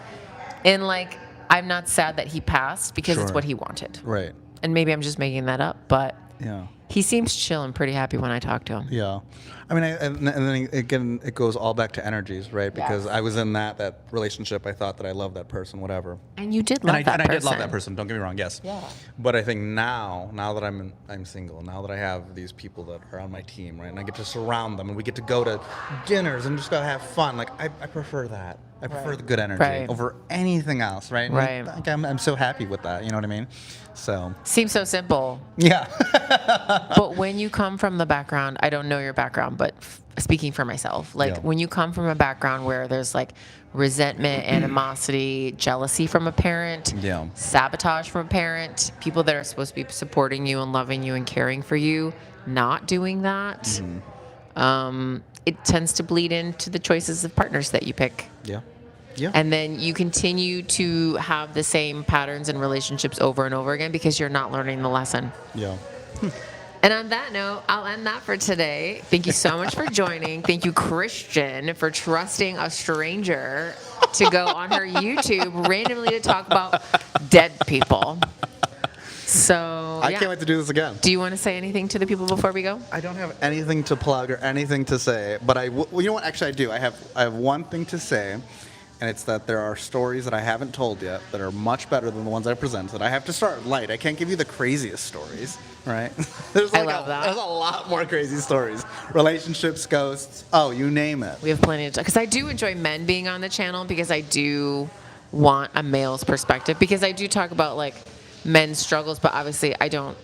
in like, I'm not sad that he passed because it's Sure. what he wanted. Right. And maybe I'm just making that up, but Yeah. he seems chill and pretty happy when I talk to him. Yeah. I mean, and then again, it goes all back to energies, right? Because Yes. I was in that relationship. I thought that I loved that person, whatever. And you did love that person. And I did love that person. Don't get me wrong. Yes. Yeah. But I think now that I'm single, now that I have these people that are on my team, right, and I get to surround them, and we get to go to dinners and just go have fun. Like I prefer that. I prefer the good energy Right. over anything else, right? And Right. like, I'm so happy with that. You know what I mean? So Seems so simple. yeah. But when you come from the background, I don't know your background, but speaking for myself, like Yeah. when you come from a background where there's like resentment, animosity, jealousy from a parent, Yeah. sabotage from a parent, people that are supposed to be supporting you and loving you and caring for you, not doing that, it tends to bleed into the choices of partners that you pick. Yeah. Yeah. And then you continue to have the same patterns and relationships over and over again because you're not learning the lesson. yeah. And on that note, I'll end that for today. Thank you so much for joining. Thank you, Christian, for trusting a stranger to go on her YouTube randomly to talk about dead people. So, I can't wait to do this again. Do you want to say anything to the people before we go? I don't have anything to plug or anything to say, but well, you know what? Actually, I do. I have one thing to say, and it's that there are stories that I haven't told yet that are much better than the ones I presented. I have to start light. I can't give you the craziest stories, right? There's I love that. There's a lot more crazy stories. Relationships, ghosts, oh, you name it. We have plenty of time. Because I do enjoy men being on the channel because I do want a male's perspective. Because I do talk about, like, men's struggles, but obviously I don't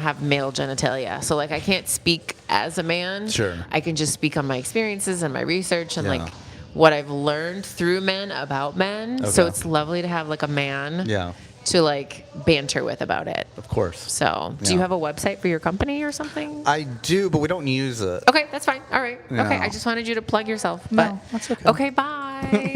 have male genitalia. So like I can't speak as a man. Sure. I can just speak on my experiences and my research and Yeah. like what I've learned through men about men. So Okay. it's lovely to have like a man Yeah, to like banter with about it. of course. So do you Yeah. have a website for your company or something? I do, but we don't use it. Okay, that's fine. All right. Okay, Yeah. I just wanted you to plug yourself. No, But that's okay. Okay, bye.